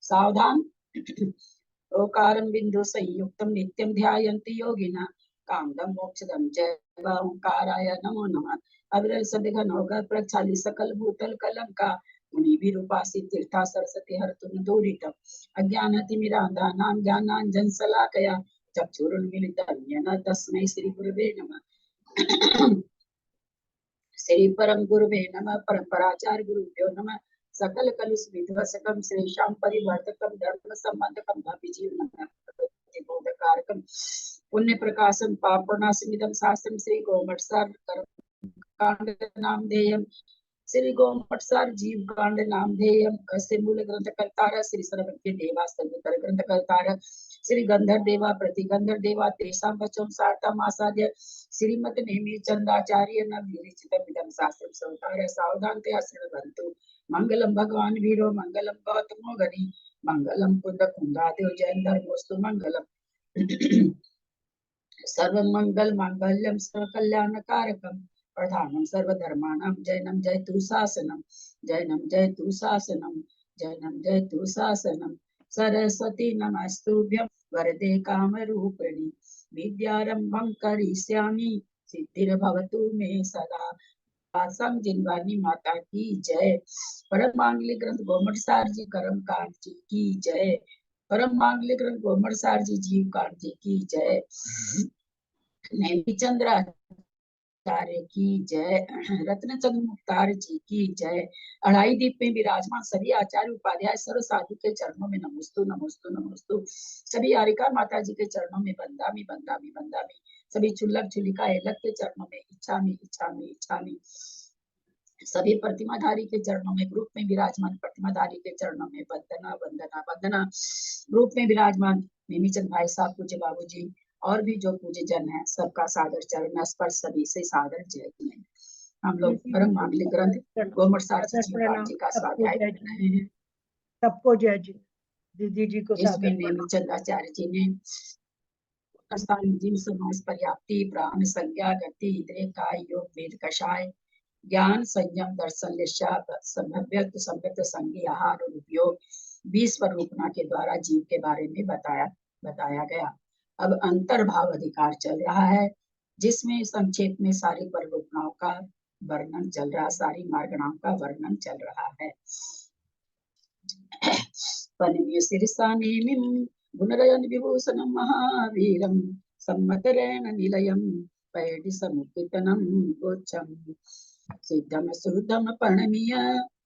सावधान। ओकारं बिंदु संयुक्तम नित्यं ध्यायन्ति योगिना कामदम मोक्षदम जय ओंकाराय नमो नमः। अविरल सदिघन होगा प्रक्षाली सकल भूतल कलम का मुनि भी रूपासी तीर्था सरस्वती हर तुम दूरितम अज्ञानतिमिरांधा नाम ज्ञानांजन शलाकया चक्षुरुन्मीलितं येन तस्मै श्री गुरुवे नमः। श्री परम गुरुवे नमः। परंपराचार्य गुरुभ्यो नमः। सकल कलुष विध्वंसकम श्रेषां परिवर्तकम धर्म संबंधकम भविजीवनम प्रतिबोधकारकम पुण्य प्रकाशम पापनाशमिदं शास्त्रम श्री गोमटसार कांड नामधेयम श्री गोमटसार जीव कांड नामधेयम अस्य मूल ग्रंथ कर्तार श्री सर्वज्ञ देवा सर्वतर ग्रंथ कर्तार श्री गंधर देवा प्रति गंधर देवा तेषां वचम सार्थमासाद्य श्रीमत नेमि चंद्राचार्य न विरचित विदम शास्त्रम संतार सावधानतया शृण्वन्तु मंगलम भगवान वीरो मंगलम गौतमो गणि मंगलम कुंद कुंदादेव जैन धर्मोस्तु मंगलम सर्वमंगल मांगल्यम सर्वकल्याणकारकम प्रधानम सर्वधर्माणां जैनम जयतु शासनम जैनम जयतु शासनम जैनम जयतु शासनम सरस्वती नमस्तुभ्यं वरदे कामरूपिणी विद्यारंभं करिष्यामि सिद्धिर्भवतु मे सदा। आसम जिनवानी माता की जय। परम मांगलिक ग्रंथ गोमटसार जी कर्मकांड जी की जय। परम मांगलिक ग्रंथ गोमटसार जी जीव कांड जी की जय। नेमिचंद्राचार्य की जय। रत्नचंद्र मुक्तार जी की जय। अढ़ाई दीप में विराजमान सभी आचार्य उपाध्याय सर्व साधु के चरणों में नमस्तु नमस्तु नमस्तु। सभी आरिका माता जी के चरणों में बंदामी बंदामी बंदामी। सभी चुल्लक चुलिका एलक के चरणों में इच्छामी इच्छामी इच्छामी। सभी प्रतिमाधारी के चरणों में ग्रुप में विराजमान प्रतिमाधारी के चरणों में वंदना वंदना वंदना। ग्रुप में विराजमान नेमीचंद भाई साहब पूज्य बाबूजी और भी जो पूज्य जन है सबका सादर चरण स्पर्श सभी से सादर जय। हम लोग परम मांगलिक ग्रंथ गोमटसार जी का स्वाध्याय कर रहे हैं। सबको जय जी। दीदी जी को इसमें नेमिचंद्राचार्य जी ने जीव समास पर्याप्ति प्राण संज्ञा गति इंद्रिय काय योग वेद कषाय ज्ञान संयम दर्शन संभव्यत्व संव्यक्त संगी आहार और उपयोग 20 स्वरूपना के द्वारा जीव के बारे में बताया गया। अब अंतर्भाव अधिकार चल रहा है जिसमें संक्षेप में सारी परिरूपणाओं का वर्णन चल रहा, सारी मार्गणाओं का वर्णन चल रहा है। गुणरयन विभूषणं महावीरं सम्मतरेण निलयं पैडि समुत्थितनं गोच्छम् सिद्धम सुद्धम प्रणमीय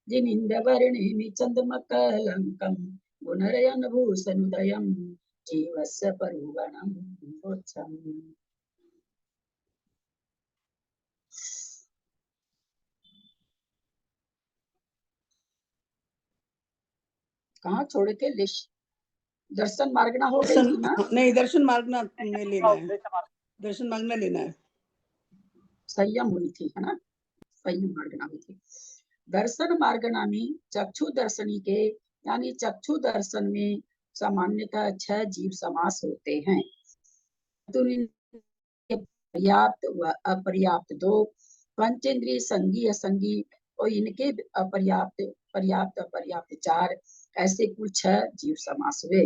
जिनिंदवर्णेमि चंद्रमकलंकं गुणरयन भूषणोदयं जीवस्य परिवणं गोच्छम्। कहाँ छोड़ के लिश दर्शन मार्गना हो गई थी ना? नहीं, दर्शन मार्गना में लेना है, दर्शन मार्गना लेना है। संयम हुई थी है ना, संयम मार्गना हुई थी। दर्शन मार्गना में चक्षु दर्शनी के यानी चक्षु दर्शन में सामान्यतः 6 जीव समास होते हैं। पर्याप्त व अपर्याप्त 2, पंचेंद्रिय संगी असंगी और इनके अपर्याप्त पर्याप्त अपर्याप्त 4, ऐसे कुल 6 जीव समास हुए।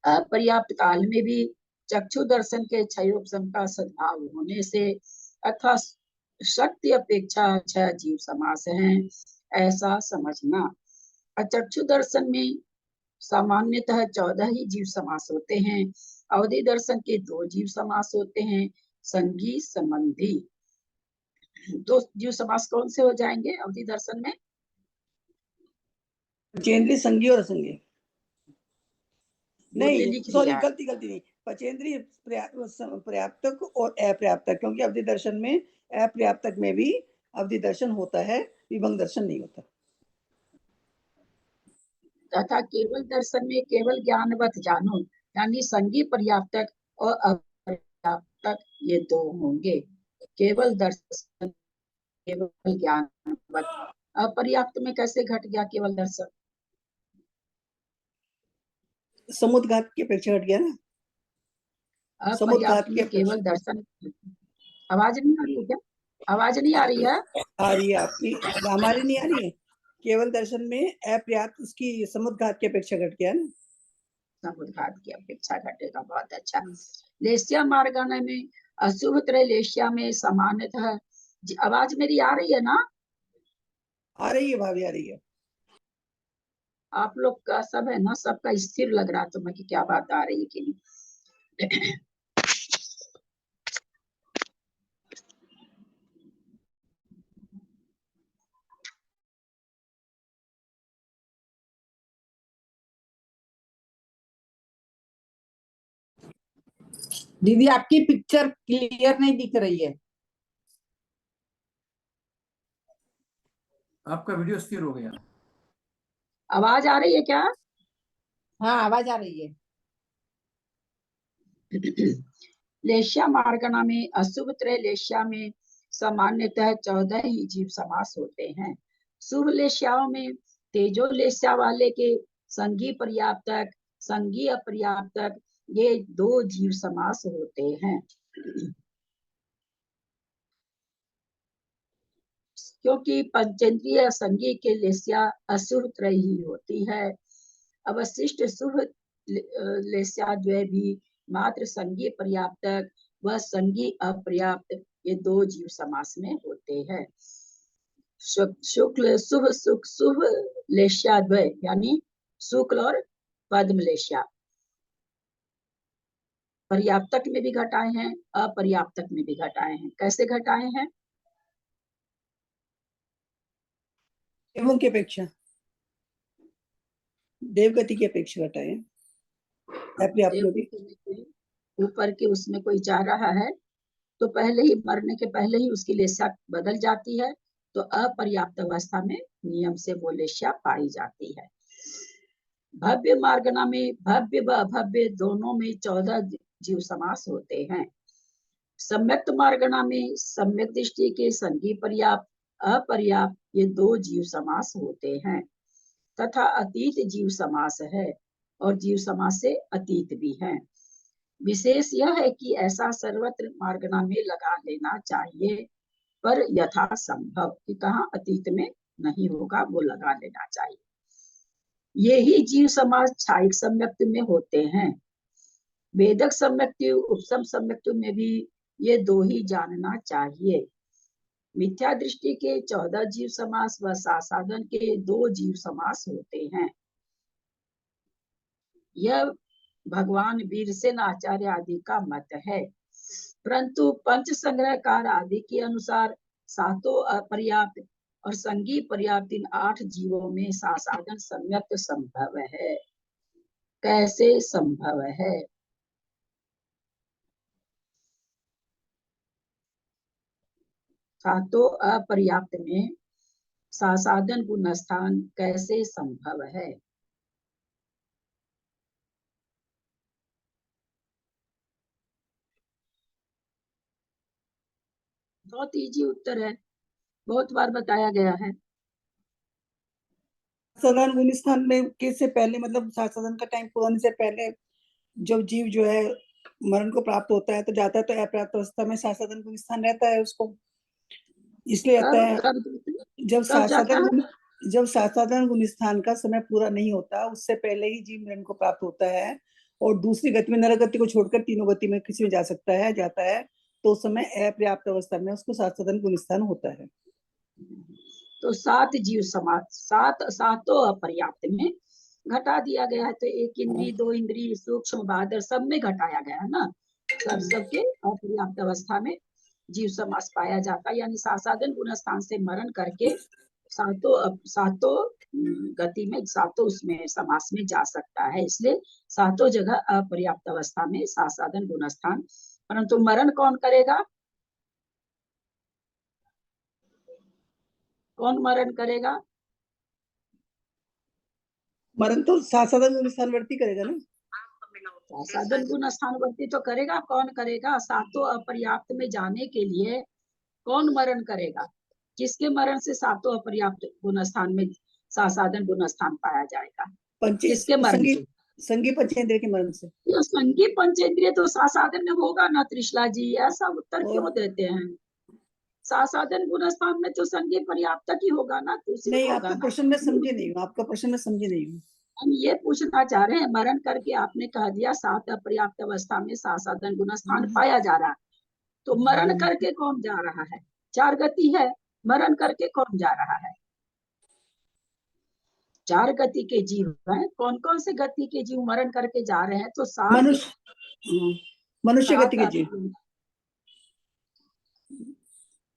अपर्याप्त काल में भी चक्षु दर्शन के क्षयोपशम का सद्भाव होने से अथवा शक्ति अपेक्षा 6 जीव समास हैं ऐसा समझना। अचक्षु दर्शन में सामान्यतः 14 ही जीव समास होते हैं। अवधि दर्शन के 2 जीव समास होते हैं, संगी संबंधी। 2 जीव समास कौन से हो जाएंगे अवधि दर्शन में? पंचेंद्रिय संगी और असंगी नहीं, सॉरी गलती नहीं, पंचेंद्रिय पर्याप्तक और अपर्याप्तक, क्योंकि अवधि दर्शन में अपर्याप्तक में भी अवधि दर्शन होता है, विभंग दर्शन नहीं होता। तथा केवल दर्शन में केवल ज्ञानवत जानो यानी संगी पर्याप्तक और अपर्याप्तक ये 2 होंगे। केवल दर्शन केवल ज्ञानवत, अपर्याप्त में कैसे घट गया केवल दर्शन? समुद्घात की अपेक्षा हट गया ना। समुद्घात के केवल दर्शन। आवाज नहीं आ रही है क्या? आवाज नहीं आ रही है? आ रही है आपकी, हमारी नहीं आ रही है केवल दर्शन में अपर्याप्त उसकी समुद्घात की अपेक्षा घट गया ना। समुद्घात की अपेक्षा घटेगा। बहुत अच्छा। लेस्या मार्गण में अशुभ त्रय लेस्या में सामान्यतः आवाज मेरी आ रही है ना? आ रही है भाभी, आ रही है। आप लोग का सब है ना, सबका स्थिर लग रहा तुम्हें कि क्या बात आ रही है कि नहीं। दीदी आपकी पिक्चर क्लियर नहीं दिख रही है। आपका वीडियो स्थिर हो गया। आवाज आ रही है क्या? हाँ आवाज आ रही है। लेस्या मार्गणा में अशुभ त्रय लेस्या में सामान्यतः 14 ही जीव समास होते हैं। शुभ लेस्याओं में तेजो लेस्या वाले के संगी पर्याप्तक, संगी अपर्याप्तक, ये 2 जीव समास होते हैं। क्योंकि पंचेंद्रिय संगी के लेस्या अशुभ त्रय ही होती है। अवशिष्ट शुभ लेस्या द्वय भी मात्र संगी पर्याप्तक व संगी अपर्याप्त, ये 2 जीव समास में होते हैं। शुक्ल शुभ सुख शुभ लेस्या द्वय यानी शुक्ल और पद्म लेस्या पर्याप्तक में भी घटाए हैं, अपर्याप्तक में भी घटाए हैं। कैसे घटाए हैं? देवों की अपेक्षा, देवगति की अपेक्षा घटाए हैं। अपर्याप्त में भी ऊपर के उसमें कोई जा रहा है तो पहले ही मरने के पहले ही उसकी लेस्या बदल जाती है, तो अपर्याप्त अवस्था में नियम से वो लेस्या पाई जाती है। भव्य मार्गणा में भव्य व अभव्य दोनों में 14 जीव समास होते हैं। सम्यक्त मार्गणा में सम्यक दृष्टि के संगी पर्याप्त अपर्याप्त, ये 2 जीव समास होते हैं तथा अतीत जीव समास है और जीव समास से अतीत भी है। विशेष यह है कि ऐसा सर्वत्र मार्गणा में लगा लेना चाहिए, पर यथा संभव कि कहाँ अतीत में नहीं होगा वो लगा लेना चाहिए। ये ही जीव समास छायिक सम्यक्त में होते हैं। वेदक सम्यक्ति उपसम सम्यक्ति में भी ये 2 ही जानना चाहिए। मिथ्या दृष्टि के 14 जीव समास व साधन के 2 जीव समास होते हैं। यह भगवान वीरसेन आचार्य आदि का मत है, परंतु पंच संग्रहकार आदि के अनुसार सातों अपर्याप्त और संगी पर्याप्त इन 8 जीवों में साधन सम्यक्त संभव है। कैसे संभव है? सातों अपर्याप्त में साधन गुण स्थान कैसे संभव है? बहुत इजी उत्तर है, बहुत बार बताया गया है। साधारण गुण स्थान में के से पहले, मतलब साधन का टाइम पूरा होने से पहले जब जीव जो है मरण को प्राप्त होता है तो जाता है, तो अपर्याप्त अवस्था में साधन गुण स्थान रहता है उसको, इसलिए रहता है। कब जब जाता है? जब साधारण गुण स्थान का समय पूरा नहीं होता उससे पहले ही जीव मरण को प्राप्त होता है और दूसरी गति में, नरक गति को छोड़कर तीनों गति में किसी में जा सकता है, जाता है, तो उस समय अपर्याप्त अवस्था में उसको साधारण गुण स्थान होता है। तो 7 जीव समास सातों अपर्याप्त में घटा दिया गया है, तो 1 इंद्री 2 इंद्री सूक्ष्म बादर सब में घटाया गया है ना। सबके अपर्याप्त अवस्था में जीव समास पाया जाता है, यानी साधन गुण स्थान से मरण करके सातों गति में, सातों उसमें समास में जा सकता है। इसलिए सातों जगह अपर्याप्त अवस्था में साधन गुण स्थान। परंतु मरण कौन करेगा? कौन मरण करेगा? मरण तो साधन गुण स्थान वर्ती करेगा ना। साधन गुण स्थानवर्ती तो करेगा। कौन करेगा? सातों अपर्याप्त में जाने के लिए कौन मरण करेगा? किसके मरण से सातों अपर्याप्त गुण स्थान में साधन गुण स्थान पाया जाएगा? किसके मरण से? संगी पंचेंद्रिय के मरण से। ये संगी पंचेंद्रिय तो साधन में होगा ना त्रिशला जी, ऐसा उत्तर क्यों देते हैं? सासाधन गुण स्थान में तो संज्ञा पर्याप्त ही होगा ना, दूसरी नहीं, होगा आपका ना। प्रश्न मैं समझी नहीं हूँ, आपका प्रश्न मैं समझी नहीं हूँ। हम ये पूछना चाह रहे हैं, मरण करके आपने कह दिया सात अपर्याप्त अवस्था में सासाधन गुण स्थान पाया जा रहा है, तो मरण करके कौन जा रहा है? चार गति है, मरण करके कौन जा रहा है? चार गति के जीव हैं, कौन कौन से गति के जीव मरण करके जा रहे हैं? तो सात मनुष्य गति के सात जीव,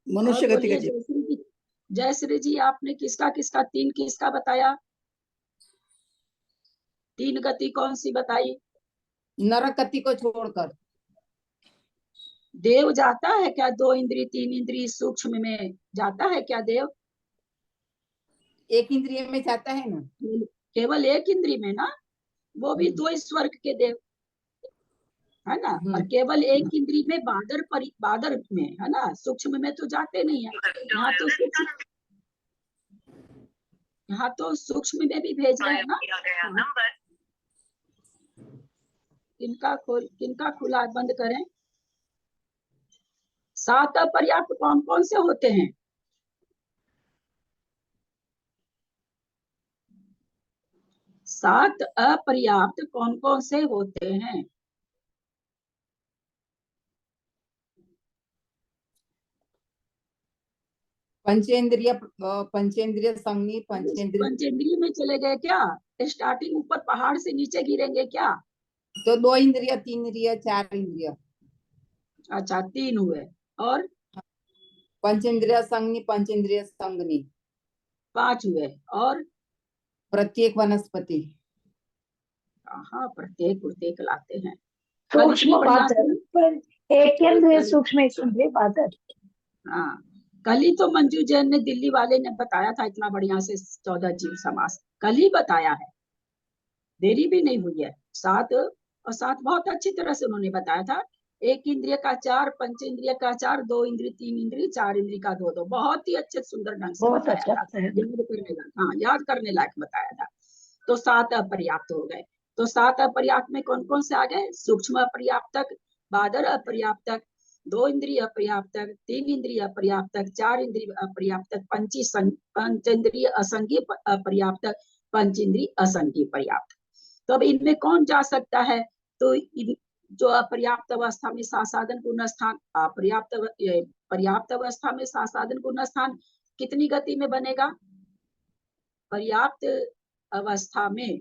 मनुष्य और गति का बोलिए जीव। जयश्री जी, जयश्री जी आपने किसका किसका तीन किसका बताया? तीन गति कौन सी बताई? नरक गति को छोड़कर। देव जाता है क्या? दो इंद्री तीन इंद्री सूक्ष्म में जाता है क्या देव? एक इंद्रिय में जाता है ना। केवल एक इंद्री में ना, वो भी दो स्वर्ग के देव है ना, और केवल एक इंद्री में बादर में है ना, सूक्ष्म में तो जाते नहीं है। यहाँ तो सूक्ष्म में भी भेज रहे हैं ना। किनका खुला बंद करें? सात अपर्याप्त कौन कौन से होते हैं? सात अपर्याप्त कौन कौन से होते हैं? पंचेंद्रिय संज्ञी, पंचेंद्रिय। पंचेंद्रिय में चले गए क्या? स्टार्टिंग ऊपर पहाड़ से नीचे गिरेंगे क्या? तो दो इंद्रिय, तीन इंद्रिय, चार इंद्रिय। अच्छा, तीन हुए। और पंचेंद्रिय संज्ञी, पंचेंद्रिय संज्ञी। पांच हुए। और प्रत्येक वनस्पति। हाँ, प्रत्येक प्रत्येक लाते हैं। सूक्ष्म बादर, पर एक केंद्रीय सूक्ष्म एक केंद्रीय बादर। हाँ, कल ही तो मंजू जैन ने दिल्ली वाले ने बताया था इतना बढ़िया से 14 जीव समास, कल ही बताया है, देरी भी नहीं हुई है। सात और सात बहुत अच्छी तरह से उन्होंने बताया था। एक इंद्रिय का चार, पंच इंद्रिय का चार, दो इंद्रिय तीन इंद्रिय, चार इंद्रिय का दो दो, बहुत ही अच्छे सुंदर ढंग से बहुत बताया अच्छा था। बताया। याद करने लायक, हाँ याद करने लायक बताया था। तो सात अपर्याप्त हो गए। तो सात अपर्याप्त में कौन कौन से आ गए? सूक्ष्म अपर्याप्तक, बादर अपर्याप्तक, दो इंद्रिय अपर्याप्तक, तीन इंद्रिय अपर्याप्तक, चार इंद्रिय अपर्याप्तक, पंचेंद्रिय असंगी अपर्याप्तक, पंच इंद्रिय असंगी पर्याप्त। तो अब इनमें कौन जा सकता है? तो जो अपर्याप्त अवस्था में सासाधन गुण स्थान, पर्याप्त अवस्था में सासाधन गुण स्थान कितनी गति में बनेगा? पर्याप्त अवस्था में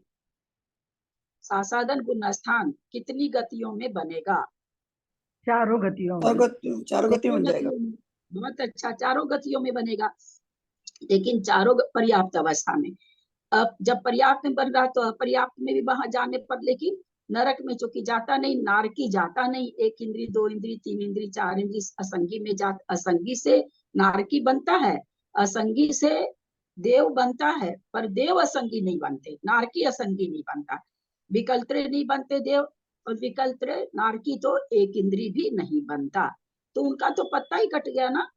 सासाधन गुण स्थान कितनी गतियों में बनेगा? चारों गतियों में। चारों गति बन जाएगा। बहुत अच्छा, चारों गतियों में बनेगा, लेकिन चारों पर्याप्त अवस्था में। अब जब पर्याप्त में बन रहा तो अपर्याप्त में भी वहां जाने पर, लेकिन नरक में चूंकि जाता नहीं, नारकी जाता नहीं, एक इंद्री दो इंद्री तीन इंद्री चार इंद्री असंगी में असंगी से नारकी बनता है, असंगी से देव बनता है, पर देव असंगी नहीं बनते, नारकी असंगी नहीं बनता, विकल्त्रे नहीं बनते देव, और विकल्त्रे नारकी तो एक इंद्री भी नहीं बनता। तो उनका तो पत्ता ही कट गया ना।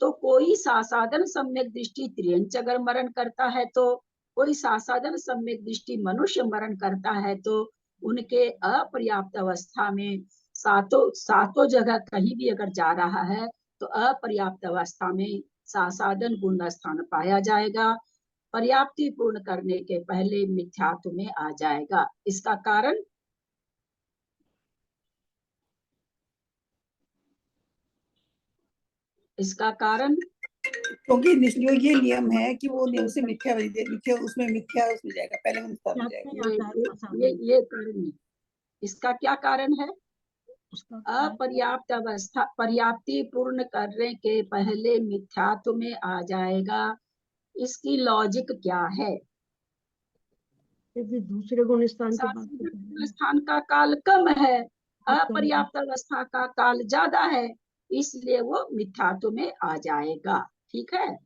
तो कोई सासाधन सम्यक दृष्टि त्रियंच अगर मरण करता है, तो कोई सासाधन सम्यक दृष्टि मनुष्य मरण करता है, तो उनके अपर्याप्त अवस्था में सातों जगह कहीं भी अगर जा रहा है तो अपर्याप्त अवस्था में सासाधन गुण स्थान पाया जाएगा, पर्याप्ति पूर्ण करने के पहले मिथ्यात्व में आ जाएगा। इसका कारण क्योंकि जो ये नियम है कि वो नियम से मिथ्या उसमें जाएगा, पहले में विस्तार हो जाएगा। ये कारण है। इसका क्या कारण है? अपर्याप्त अवस्था पर्याप्ति पूर्ण करने के पहले मिथ्यात्व में आ जाएगा। इसकी लॉजिक क्या है? दूसरे गुण स्थान के बाद गुण स्थान का काल कम है, अपर्याप्त अवस्था का काल ज्यादा है, इसलिए वो मिथ्यात्व में आ जाएगा। ठीक है,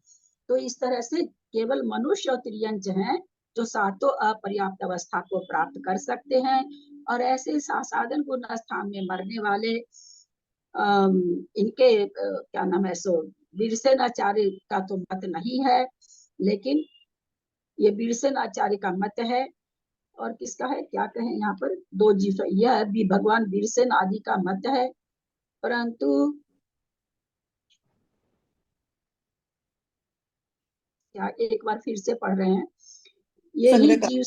तो इस तरह से केवल मनुष्य और त्रियंच हैं जो सातों अपर्याप्त अवस्था को प्राप्त कर सकते हैं, और ऐसे सासाधन गुण स्थान में मरने वाले इनके क्या नाम है, सो वीरसेन आचार्य का तो मत नहीं है, लेकिन ये वीरसेन आचार्य का मत है। और किसका है, क्या कहें यहाँ पर, दो जीव, यह भी भगवान वीरसेन आदि का मत है, परंतु क्या एक बार फिर से पढ़ रहे हैं। यही संग्रह का जीव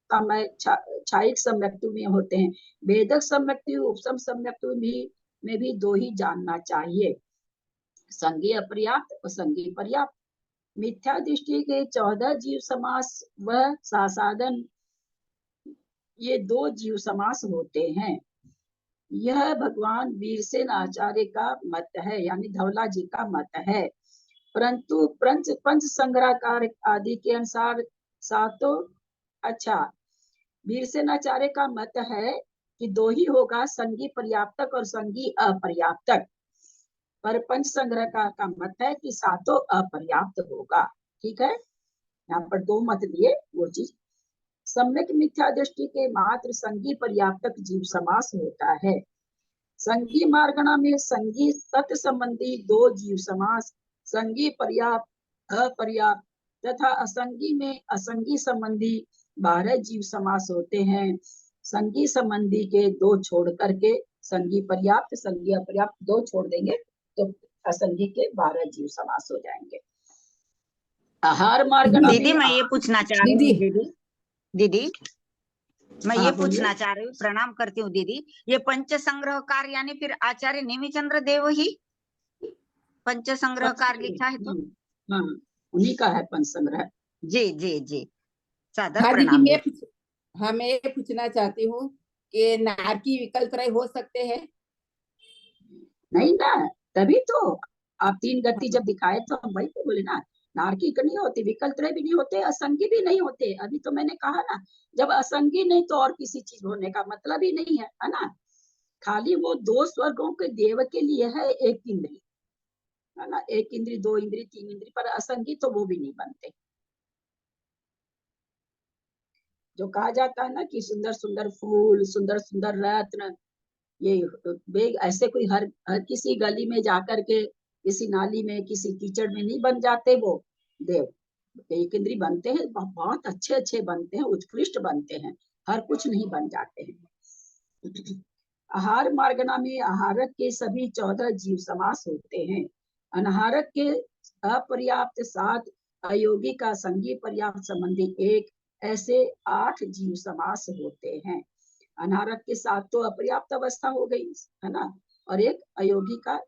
समय छायिक सम्यक्तु में होते हैं। भेदक सम्यक्तु उपसम सम्यक्तु में भी दो ही जानना चाहिए, संज्ञेय अपर्याप्त और संज्ञेय पर्याप्त। मिथ्या दृष्टि के 14 जीव समास व सासाधन, ये 2 जीव समास होते हैं। यह भगवान वीरसेन आचार्य का मत है, यानी धवला जी का मत है। परंतु पंच संग्रहकार आदि के अनुसार सातों, अच्छा, वीरसेन आचार्य का मत है कि 2 ही होगा, संगी पर्याप्तक और संगी अपर्याप्तक। पर पंच संग्रहकार का मत है कि सातों अपर्याप्त होगा। ठीक है, यहाँ पर 2 मत दिए वो चीज। सम्यक मिथ्या दृष्टि के मात्र संगी पर्याप्तक जीव समास होता है। संगी मार्गणा में संगी सत्य संबंधी 2 जीव समास, संगी पर्याप्त अपर्याप्त तथा असंगी में असंगी संबंधी 12 जीव समास होते हैं। संगी संबंधी के 2 छोड़ करके संगी पर्याप्त संगी अपर्याप्त 2 छोड़ देंगे तो असंगी के 12 जीव समास हो जाएंगे। आहार मार्गणा दीदी में मैं ये पूछना चाह रही हूँ दीदी दीदी मैं ये हाँ, बोलिए। पूछना चाह रही हूँ, प्रणाम करती हूँ दीदी। ये पंच संग्रहकार यानी फिर आचार्य नेमिचंद्र देव ही पंच संग्रहकार लिखा है तो? हाँ, उन्हीं का है पंच संग्रह। जी जी जी, सादर हाँ दीदी प्रणाम। मैं ये पूछना चाहती हूँ कि नारकी विकल्प त्रय हो सकते हैं? नहीं ना, तभी तो आप 3 गति जब दिखाए तो हम वही तो बोले ना, नारकिक नहीं होते, विकल्प त्रय भी नहीं होते, असंगी भी नहीं होते। अभी तो मैंने कहा ना, जब असंगी नहीं तो और किसी चीज होने का मतलब ही नहीं है ना। खाली वो 2 स्वर्गों के देव के लिए है एक इंद्री, है ना, 1 इंद्री 2 इंद्री 3 इंद्री, पर असंगी तो वो भी नहीं बनते। जो कहा जाता है ना कि सुंदर सुंदर फूल, सुंदर सुंदर रत्न, ये बेग ऐसे कोई हर किसी गली में जाकर के किसी नाली में किसी कीचड़ में नहीं बन जाते वो देव। एक इंद्री बनते हैं, बहुत अच्छे अच्छे बनते हैं, उत्कृष्ट बनते हैं, हर कुछ नहीं बन जाते हैं। आहार मार्गना में आहारक के सभी 14 जीव समास होते हैं। अनाहारक के अपर्याप्त 7, अयोगी का संगी पर्याप्त संबंधी 1, ऐसे 8 जीव समास होते हैं। अनाहारक के 7 तो अपर्याप्त अवस्था हो गई, है ना, और 1 अयोगी का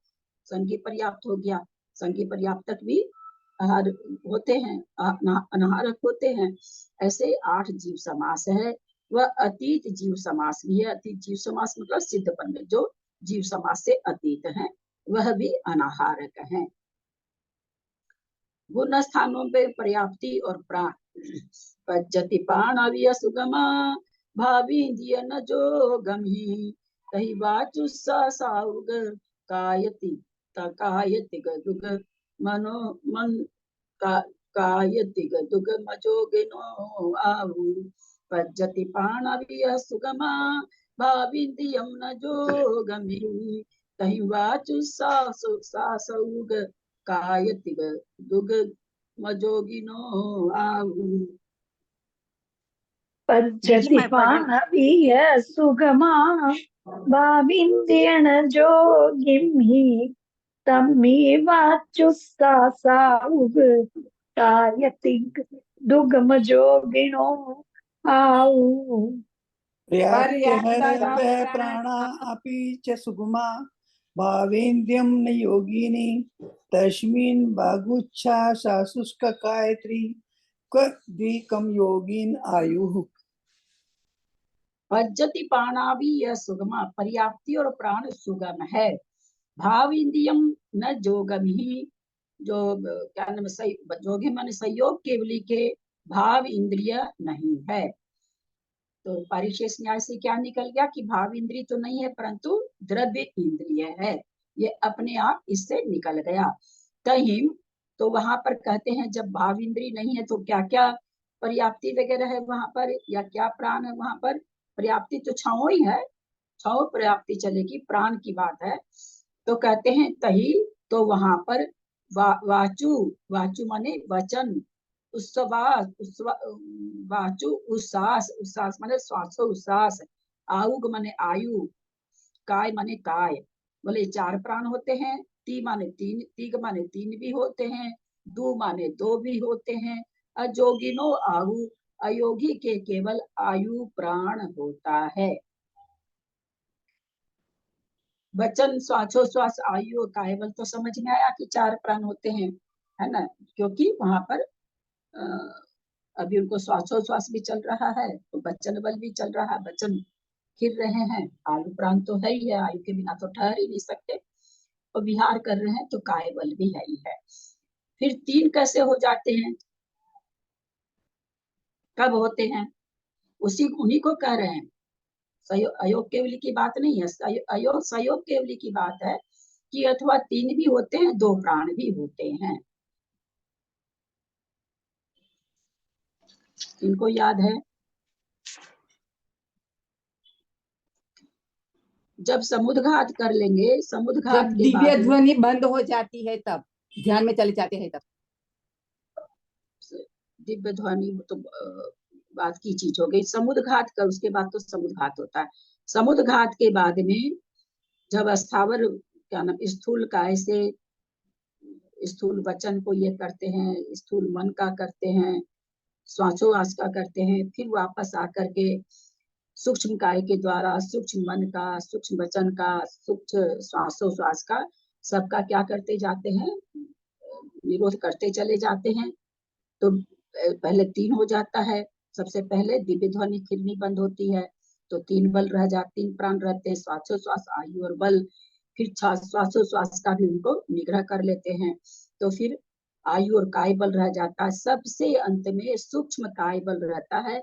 संगी पर्याप्त हो गया। संगी पर्याप्तक भी आहार होते हैं, अनाहारक होते हैं। ऐसे 8 जीव समास है। वह अतीत जीव समास भी है। अतीत जीव समास मतलब सिद्धपद में जो जीव समास से अतीत है वह भी अनाहारक है। गुण स्थानों पे पर्याप्ति और प्राण, पज्जति प्राण अविय सुगमा भावी दिय न जो गमी कही वाचु साउग कायति कायति गदुग मनो मन का कायति गदुग मजोगिनो आऊ पज्जति प्राण अविय सुगमा भावी दियम न जो गमी कही वाचु साउग कायति गदुग मजोगिनो आऊ। पज्जति मैं पढ़ रही हूँ। पाणवीय सुगमा भाविन्द्येन जोगिम्हि तमेवाच्युत्सासाउग कायति दुगमजोगिनो आऊ। पर्याप्त पर्याप्त प्राणा अपि च सुगमा भावेन्द्रियं न योगिनी तस्मिन् बागुच्छा सा शुष्क कायत्री क्वद्विकं योगिन आयुः। पज्जति प्राणाभि यह सुगमा, पर्याप्ति और प्राण सुगम है। भाव इंद्रियम न जोगम ही, जो क्या नाम जोगे मन संयोग केवली के भाव इंद्रिय नहीं है। तो परिशेष न्याय से क्या निकल गया कि भाव इंद्रिय तो नहीं है परंतु द्रव्य इंद्रिय है, ये अपने आप इससे निकल गया। तहिम, तो वहां पर कहते हैं जब भाव इंद्रिय नहीं है तो क्या क्या पर्याप्ति वगैरह है वहां पर, या क्या प्राण है वहां पर। पर्याप्ति तो छाओ ही है, छाओ पर्याप्ति चलेगी, प्राण की बात है। तो कहते हैं तही, तो वहां पर वाचु, वाचु माने वचन, उस्वास वाचु उस्सास, उस्सास माने श्वासो उस्सास, आयुग माने आयु, काय माने काय। बोले 4 प्राण होते हैं, ती माने 3, तीग माने 3 भी होते हैं, दो माने दो भी होते हैं। अजोगिनो आहु, अयोगी के केवल आयु प्राण होता है। वचन श्वासोश्वास आयु और कायबल तो समझ में आया कि 4 प्राण होते हैं, है ना, क्योंकि वहां पर अभी उनको श्वासोश्वास भी चल रहा है, तो वचन बल भी चल रहा है, वचन फिर रहे हैं, आयु प्राण तो है ही है, आयु के बिना तो ठहर ही नहीं सकते, और विहार कर रहे हैं तो काय बल भी है ही है। फिर 3 कैसे हो जाते हैं, कब होते हैं, उन्हीं को कह रहे हैं। अयोग केवली की बात नहीं है, सहयोग केवली की बात है कि अथवा 3 भी होते हैं, 2 प्राण भी होते हैं। इनको याद है, जब समुद्घात कर लेंगे, समुद्घात जब के दिव्य बाद ध्वनि बंद हो जाती है तब ध्यान में चले जाते हैं तब। दिव्य ध्वनि तो बात की चीज हो गई। समुद्घात कर, उसके बाद तो समुद्घात होता है। समुद्घात के बाद में जब स्थावर क्या नाम स्थूल काय से स्थूल वचन को ये करते हैं, स्थूल मन का करते हैं, श्वासोश्वास का करते हैं, फिर वापस आकर के सूक्ष्म काय के द्वारा सूक्ष्म मन का, सूक्ष्म वचन का, सूक्ष्म श्वासोश्वास का, सबका क्या करते जाते हैं, निरोध करते चले जाते हैं। तो पहले 3 हो जाता है। सबसे पहले दिव्य ध्वनि खिलनी बंद होती है, तो 3 बल रह जाते, 3 प्राण रहते हैं, श्वासोश्वास आयु और बल। फिर श्वासोश्वास का भी उनको निग्रह कर लेते हैं, तो फिर आयु और काय बल रह जाता है। सबसे अंत में सूक्ष्म काय बल रहता है,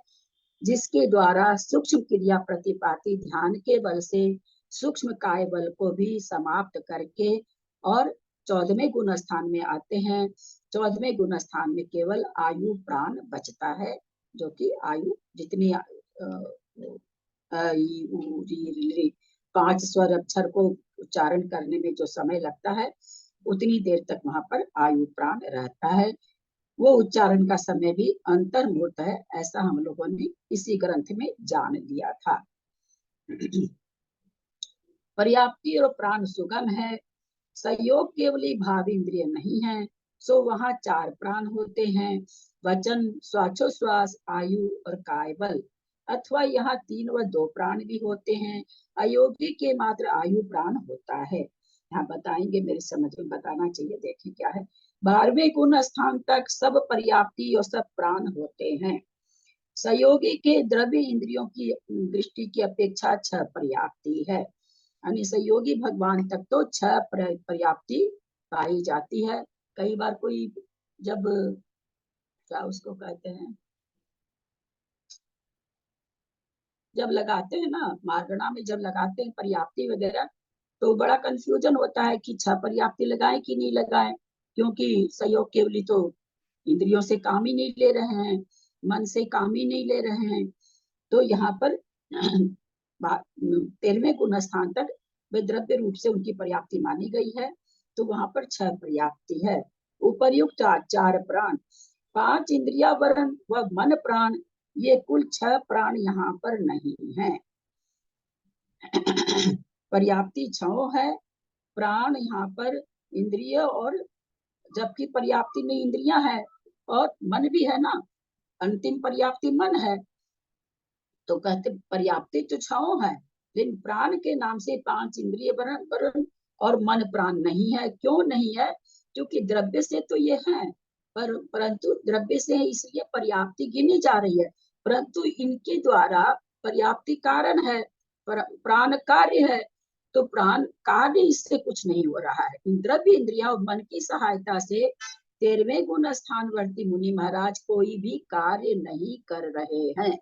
जिसके द्वारा सूक्ष्म क्रिया प्रतिपाती ध्यान के बल से सूक्ष्म काय बल को भी समाप्त करके और 14वें गुण स्थान में आते हैं। 14वें गुण स्थान में केवल आयु प्राण बचता है, जो कि आयु जितनी 5 स्वर अक्षर को उच्चारण करने में जो समय लगता है, उतनी देर तक वहां पर आयु प्राण रहता है। वो उच्चारण का समय भी अंतर्मुहूर्त है, ऐसा हम लोगों ने इसी ग्रंथ में जान लिया था। पर्याप्ति और प्राण सुगम है, सहयोग केवली भाव इंद्रिय नहीं है, सो वहां 4 प्राण होते हैं, वचन श्वासोश्वास आयु और काय बल। अथवा यहाँ 3 व 2 प्राण भी होते हैं, अयोगी के मात्र आयु प्राण होता है। यहाँ बताएंगे, मेरे समझ में बताना चाहिए, देखिए क्या है। 12वें गुण स्थान तक सब पर्याप्ति और सब प्राण होते हैं। सहयोगी के द्रव्य इंद्रियों की दृष्टि की अपेक्षा 6 पर्याप्ति है, यानी सहयोगी भगवान तक तो 6 पर्याप्ति पाई जाती है। कई बार कोई जब क्या उसको कहते हैं, जब लगाते हैं ना मार्गणा में, जब लगाते हैं पर्याप्ति वगैरह, तो बड़ा कंफ्यूजन होता है कि 6 पर्याप्ति लगाएं कि नहीं लगाएं, क्योंककि सहयोग केवली तो इंद्रियों से काम ही नहीं ले रहे हैं, मन से काम ही नहीं ले रहे हैं। तो यहाँ पर 13वें गुण स्थान तक वे द्रव्य रूप से उनकी पर्याप्ति मानी गई है, तो वहां पर 6 पर्याप्ति है। उपर्युक्त 4 प्राण, 5 इंद्रिया वरण व मन प्राण, ये कुल 6 प्राण यहाँ पर नहीं है। पर्याप्ति 6 है, प्राण यहाँ पर इंद्रिय, और जबकि पर्याप्ति में इंद्रियां है और मन भी है ना, अंतिम पर्याप्ति मन है, तो कहते पर्याप्ति तो 6 है, लेकिन प्राण के नाम से 5 इंद्रिय वरण और मन प्राण नहीं है। क्यों नहीं है, क्योंकि द्रव्य से तो ये है, परंतु द्रव्य से है इसलिए पर्याप्ति गिनी जा रही है, परंतु इनके द्वारा पर्याप्ति कारण है, प्राण कार्य है, तो प्राण कार्य इससे कुछ नहीं हो रहा है। द्रव्य इंद्रिया और मन की सहायता से 13वें गुण स्थानवर्ती मुनि महाराज कोई भी कार्य नहीं कर रहे हैं,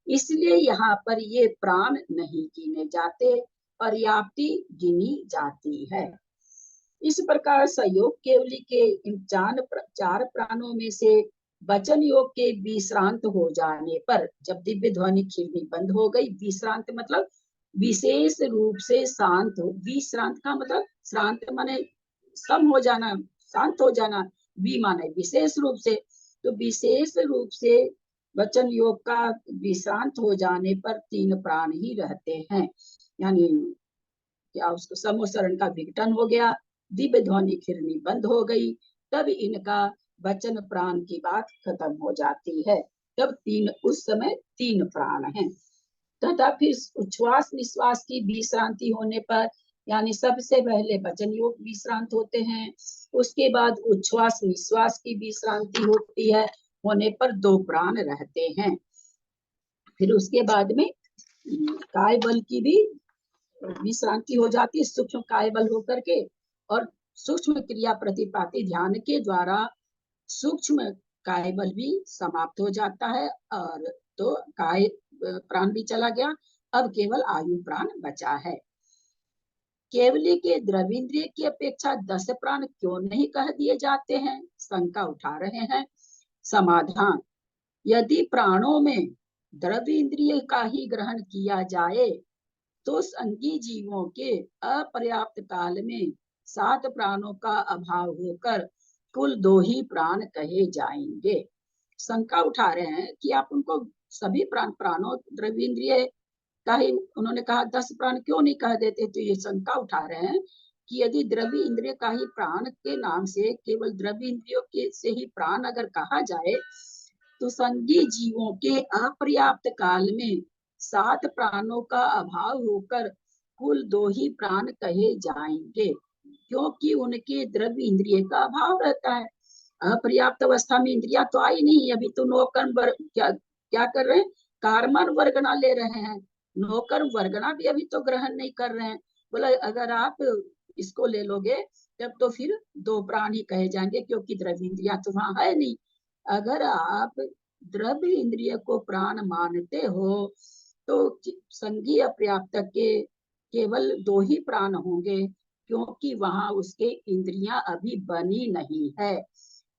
इसलिए यहाँ पर ये प्राण नहीं गिने जाते, पर्याप्ति गिनी जाती है। इस प्रकार सहयोग केवली के इन 4 प्राणों में से वचन योग के विश्रांत हो जाने पर, जब दिव्य ध्वनि खिलनी बंद हो गई, विश्रांत मतलब विशेष रूप से शांत हो, विश्रांत का मतलब श्रांत माने सम हो जाना, शांत हो जाना, वि माने विशेष रूप से, तो विशेष रूप से वचन योग का विश्रांत हो जाने पर 3 प्राण ही रहते हैं, यानी क्या उसको समोसरण का विघटन हो गया, दिव्य ध्वनि खिलनी बंद हो गई, तब इनका वचन प्राण की बात खत्म हो जाती है। तब उस समय 3 प्राण हैं। तथा फिर उच्छ्वास निश्वास की विश्रांति होने पर, यानी सबसे पहले वचन योग विश्रांत होते हैं, उसके बाद उच्छ्वास निश्वास की विश्रांति होती है, होने पर 2 प्राण रहते हैं। फिर उसके बाद में काय बल की भी विश्रांति हो जाती है, सूक्ष्म काय बल होकर के, और सूक्ष्म क्रिया प्रतिपाती ध्यान के द्वारा सूक्ष्म काय बल भी समाप्त हो जाता है, और तो काय प्राण भी चला गया। अब केवल आयु प्राण बचा है। केवली के द्रविंद्रिय की अपेक्षा 10 प्राण क्यों नहीं कह दिए जाते हैं, शंका उठा रहे हैं। समाधान, यदि प्राणों में द्रव्य का ही ग्रहण किया जाए तो संगी जीवों के अपर्याप्त काल में 7 प्राणों का अभाव होकर कुल 2 ही प्राण कहे जाएंगे। शंका उठा रहे हैं कि आप उनको सभी प्राणों द्रव्येंद्रिय का ही, उन्होंने कहा 10 प्राण क्यों नहीं कह देते। तो ये शंका उठा रहे हैं कि यदि द्रव्य इंद्रिय का ही प्राण के नाम से केवल द्रव्य इंद्रियों के से ही प्राण अगर कहा जाए तो संगी जीवों के अपर्याप्त काल में 7 प्राणों का अभाव होकर कुल 2 ही प्राण कहे जाएंगे, क्योंकि उनके द्रव्य इंद्रिय का अभाव रहता है। अपर्याप्त अवस्था में इंद्रिया तो आई नहीं, अभी तो नौकर्म क्या कर रहे हैं, कार्मन वर्गना ले रहे हैं, नौकर्म वर्गना भी अभी तो ग्रहण नहीं कर रहे हैं। बोला अगर आप इसको ले लोगे तब तो फिर 2 प्राण ही कहे जाएंगे, क्योंकि द्रव्य इंद्रिया तो वहां है नहीं। अगर आप द्रव्य इंद्रिय को प्राण मानते हो तो संगी अपर्याप्त के केवल 2 ही प्राण होंगे, क्योंकि वहां उसके इंद्रियां अभी बनी नहीं है,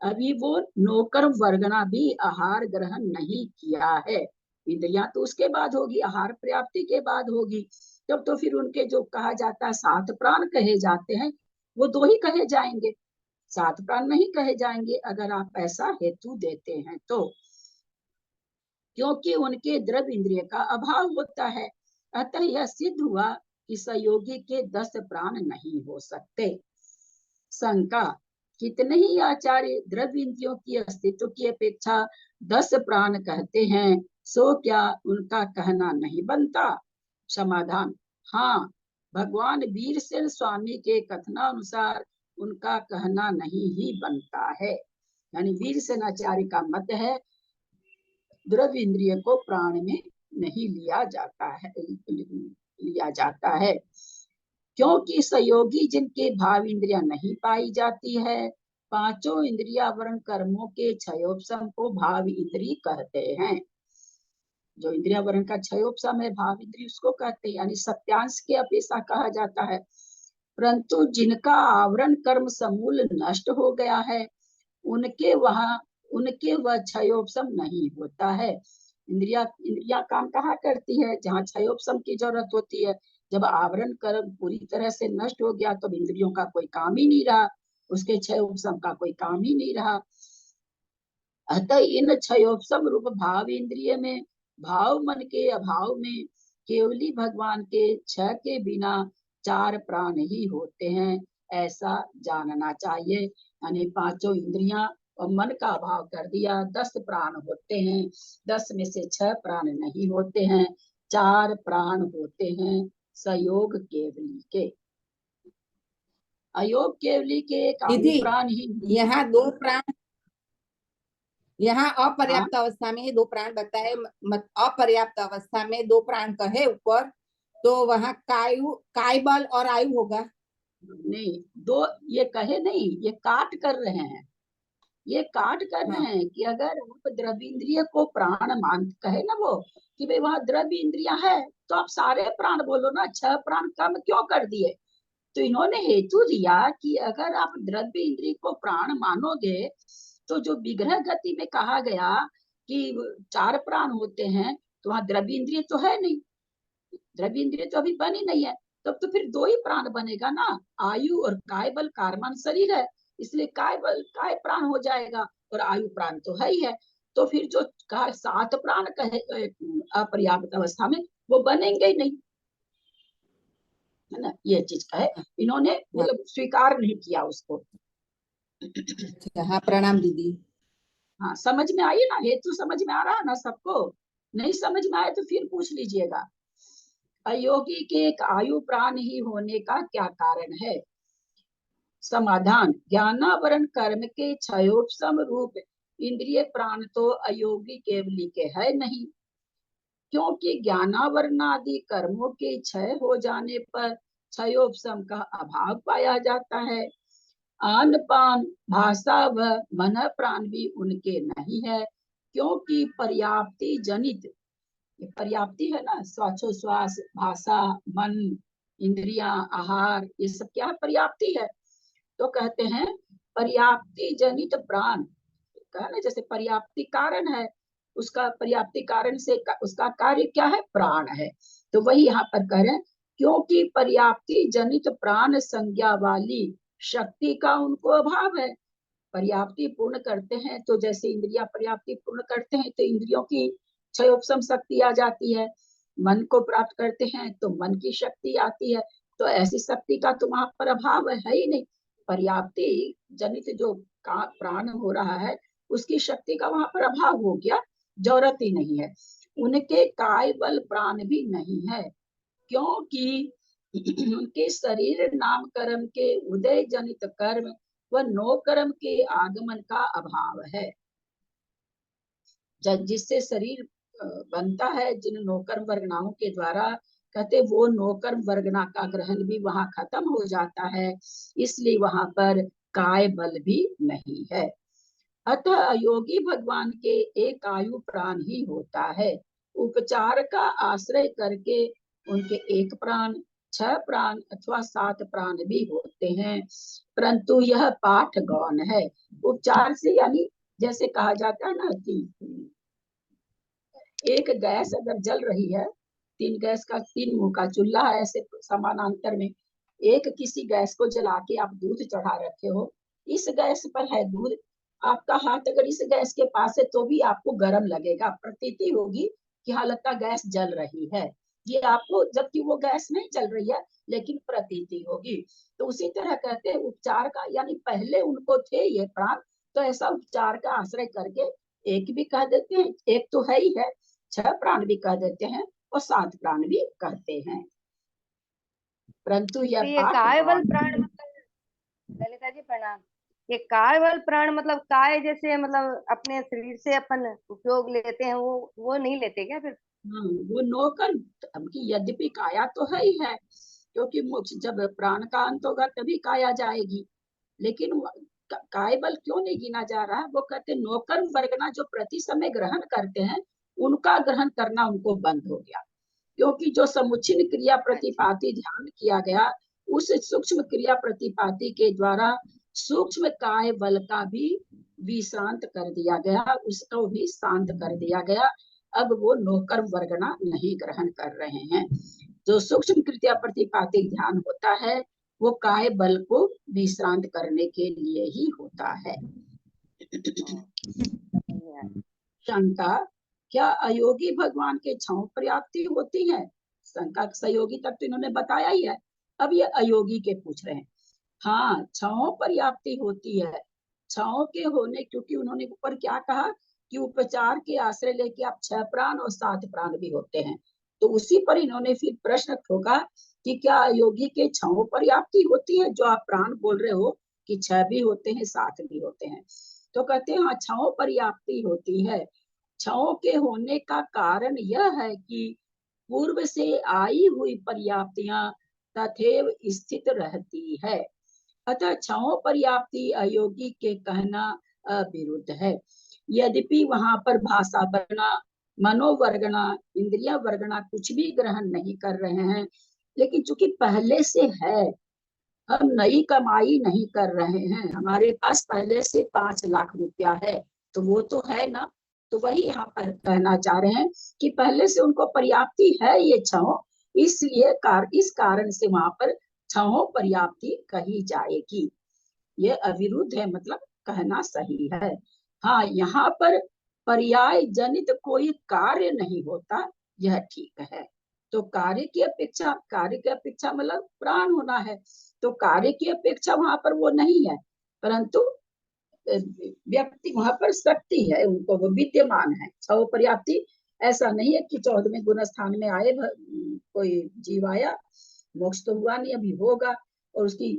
अभी वो नौकर वर्गना भी आहार ग्रहण नहीं किया है। इंद्रियां तो उसके बाद होगी, आहार प्राप्ति के बाद होगी। तब तो फिर उनके जो कहा जाता है 7 प्राण कहे जाते हैं, वो 2 ही कहे जाएंगे, 7 प्राण नहीं कहे जाएंगे अगर आप ऐसा हेतु देते हैं तो, क्योंकि उनके द्रव्य इंद्रिय का अभाव होता है। अतः यह सिद्ध हुआ कि संयोगी के 10 प्राण नहीं हो सकते। शंका, कितने ही आचार्य द्रव्य इंद्रियों की अस्तित्व की अपेक्षा 10 प्राण कहते हैं, सो क्या उनका कहना नहीं बनता। समाधान, हाँ, भगवान वीरसेन स्वामी के कथनानुसार उनका कहना नहीं ही बनता है। यानी वीरसेनाचार्य का मत है द्रव्य इंद्रिय को प्राण में नहीं लिया जाता है, क्योंकि संयोगी जिनके भाव इंद्रिया नहीं पाई जाती है, 5 इंद्रिया वर्ण कर्मों के क्षयोपशम को भाव इंद्रिय कहते हैं। जो इंद्रिया वर्ण का क्षयोपशम है भाव इंद्रिय उसको कहते हैं, यानी सत्यांश के अपेक्षा कहा जाता है। परंतु जिनका आवरण कर्म समूल नष्ट हो गया है उनके वह क्षयोपशम नहीं होता है। इंद्रिया काम कहाँ करती है, जहाँ क्षयोपशम की जरूरत होती है। जब आवरण कर्म पूरी तरह से नष्ट हो गया तो इंद्रियों का कोई काम ही नहीं रहा, उसके क्षयोपशम का कोई काम ही नहीं रहा। अतः इन क्षयोपशम रूप भाव इंद्रिय में भाव मन के अभाव में केवली भगवान के क्षय के बिना 4 प्राण ही होते हैं, ऐसा जानना चाहिए। यानी 5 इंद्रियां और मन का अभाव कर दिया, 10 प्राण होते हैं, 10 में से 6 प्राण नहीं होते हैं, 4 प्राण होते हैं संयोग केवली के। अयोग केवली के एक आयु प्राण ही, यहाँ 2 प्राण, यहाँ अपर्याप्त अवस्था में 2 प्राण बताए, अपर्याप्त अवस्था में 2 प्राण कहे ऊपर, तो वहाँ काय बल और आयु होगा नहीं, 2 ये कहे नहीं, ये काट कर रहे हैं, ये काट कर रहे हैं कि अगर आप द्रव्य इंद्रिय को प्राण मान कहे ना वो कि भाई वहां द्रव्य इंद्रिया है तो आप सारे प्राण बोलो ना, 6 प्राण कम क्यों कर दिए। तो इन्होंने हेतु दिया कि अगर आप द्रव्य इंद्रिय को प्राण मानोगे तो जो विग्रह गति में कहा गया कि 4 प्राण होते हैं, तो वहां द्रव्य इंद्रिय तो है नहीं, द्रव्य इंद्रिय तो अभी बनी नहीं है, तब तो फिर 2 ही प्राण बनेगा ना, आयु और काय बल कार्मान शरीर है, इसलिए काय प्राण हो जाएगा और आयु प्राण तो है ही है। तो फिर जो कहा 7 प्राण कहे अपर्याप्त अवस्था में, वो बनेंगे ही नहीं, है ना, ये चीज कहे इन्होंने, मतलब स्वीकार नहीं किया उसको। अच्छा, हाँ प्रणाम दीदी। हाँ, समझ में आई ना? हेतु समझ में आ रहा है ना सबको? नहीं समझ में आए तो फिर पूछ लीजिएगा। अयोगी के एक आयु प्राण ही होने का क्या कारण है? समाधान, ज्ञानावरण कर्म के क्षयोपम रूप इंद्रिय प्राण तो अयोगी केवली के है नहीं, क्योंकि ज्ञानावरणादि कर्मों के क्षय हो जाने पर क्षयोपम का अभाव पाया जाता है। आन पान भाषा व मन प्राण भी उनके नहीं है, क्योंकि पर्याप्ति जनित, ये पर्याप्ति है ना, श्वासोश्वास, भाषा, मन, इंद्रियां, आहार, ये सब क्या है? पर्याप्ति है। तो कहते हैं पर्याप्ति जनित प्राण, कहा ना, जैसे पर्याप्ति कारण है, उसका पर्याप्ति कारण से उसका कार्य क्या है? प्राण है। तो वही यहाँ पर कह रहे हैं, क्योंकि पर्याप्ति जनित प्राण संज्ञा वाली शक्ति का उनको अभाव है। पर्याप्ति पूर्ण करते हैं तो जैसे इंद्रिया पर्याप्ति पूर्ण करते हैं तो इंद्रियों की क्षयोपम शक्ति आ जाती है, मन को प्राप्त करते हैं तो मन की शक्ति आती है। तो ऐसी शक्ति का तो वहां पर अभाव है ही नहीं। पर्याप्ति जनित जो प्राण हो रहा है उसकी शक्ति का वहां पर अभाव हो गया, जरूरत ही नहीं है। उनके काय बल प्राण भी नहीं है, क्योंकि उनके शरीर नाम कर्म के उदय जनित कर्म व नो कर्म के आगमन का अभाव है। जिससे शरीर बनता है, जिन नौकर्म वर्गनाओं के द्वारा, कहते वो नौकर्म वर्गना का ग्रहण भी वहां खत्म हो जाता है, इसलिए वहां पर काय बल भी नहीं है। अतः योगी भगवान के एक आयु प्राण ही होता है। उपचार का आश्रय करके उनके एक प्राण, 6 प्राण अथवा 7 प्राण भी होते हैं, परंतु यह पाठ गौण है। उपचार से यानी जैसे कहा जाता है ना कि एक गैस अगर जल रही है, 3 गैस का 3 मुंह का चूल्हा है, ऐसे समानांतर में एक किसी गैस को जला के आप दूध चढ़ा रखे हो, इस गैस पर है दूध, आपका हाथ अगर इस गैस के पास है तो भी आपको गर्म लगेगा, प्रतीति होगी कि हाँ लगता गैस जल रही है, ये आपको, जबकि वो गैस नहीं जल रही है लेकिन प्रतीति होगी। तो उसी तरह कहते हैं उपचार का, यानी पहले उनको थे ये प्राण, तो ऐसा उपचार का आश्रय करके एक भी कह देते हैं, एक तो है ही है, 6 प्राण भी कह देते हैं और 7 प्राण भी कहते हैं, परंतु तो यह ये पाठ कायवल गौण प्राण मतलब, ललिता जी प्रणाम। ये कायवल प्राण मतलब काय जैसे मतलब अपने शरीर से अपन उपयोग लेते हैं, वो नहीं लेते क्या फिर? वो नौकर, यद्यपि काया तो है ही है, क्योंकि मोक्ष जब प्राण का अंत होगा तभी काया जाएगी, लेकिन काय बल क्यों नहीं गिना जा रहा है? वो कहते नौकर वर्गना जो प्रति समय ग्रहण करते हैं उनका ग्रहण करना उनको बंद हो गया, क्योंकि जो समुचित क्रिया प्रतिपाती ध्यान किया गया, उस सूक्ष्म क्रिया प्रतिपाती के द्वारा सूक्ष्म काय बल का भी विश्रांत कर दिया गया, उसको भी शांत कर दिया गया। अब वो नौकर वर्गना नहीं ग्रहण कर रहे हैं। जो सूक्ष्म क्रिया प्रतिपाती ध्यान होता है वो काय बल को विश्रांत करने के लिए ही होता है। शंका, क्या अयोगी भगवान के छाव पर्याप्ति होती है? शंका, सहयोगी तक तो इन्होंने बताया ही है, अब ये अयोगी के पूछ रहे हैं। हाँ, छाव पर्याप्ति होती है, छाव के होने, क्योंकि उन्होंने ऊपर क्या कहा कि उपचार के आश्रय लेके आप 6 प्राण और 7 प्राण भी होते हैं, तो उसी पर इन्होंने फिर प्रश्न ठोका कि क्या अयोगी के छाव पर्याप्ति होती है? जो आप प्राण बोल रहे हो कि 6 भी होते हैं 7 भी होते हैं, तो कहते हैं हाँ छाव पर्याप्ति होती है। छाव के होने का कारण यह है कि पूर्व से आई हुई पर्याप्तियां तथैव स्थित रहती है, अतः छाव पर्याप्ति अयोगी के कहना अविरुद्ध है। यद्यपि वहां पर भाषा वर्गना, मनोवर्गना, इंद्रिया वर्गना कुछ भी ग्रहण नहीं कर रहे हैं, लेकिन चूंकि पहले से है, हम नई कमाई नहीं कर रहे हैं, हमारे पास पहले से 5 लाख रुपया है, तो वो तो है ना, तो वही यहाँ पर कहना चाह रहे हैं कि पहले से उनको पर्याप्ति है ये छाव, इसलिए इस कारण से वहां पर छाव पर्याप्ति कही जाएगी। ये अविरुद्ध है, मतलब कहना सही है। हाँ, यहाँ पर पर्याय जनित कोई कार्य नहीं होता, यह ठीक है। तो कार्य की अपेक्षा मतलब प्राण होना है, तो कार्य की अपेक्षा वहां पर वो नहीं है, परंतु व्यक्ति वहां पर शक्ति है, उनको वो विद्यमान है। छह पर्याप्ति ऐसा नहीं है कि 14वें गुण स्थान में आए कोई जीव आया, मोक्ष तो हुआ नहीं, अभी होगा, और उसकी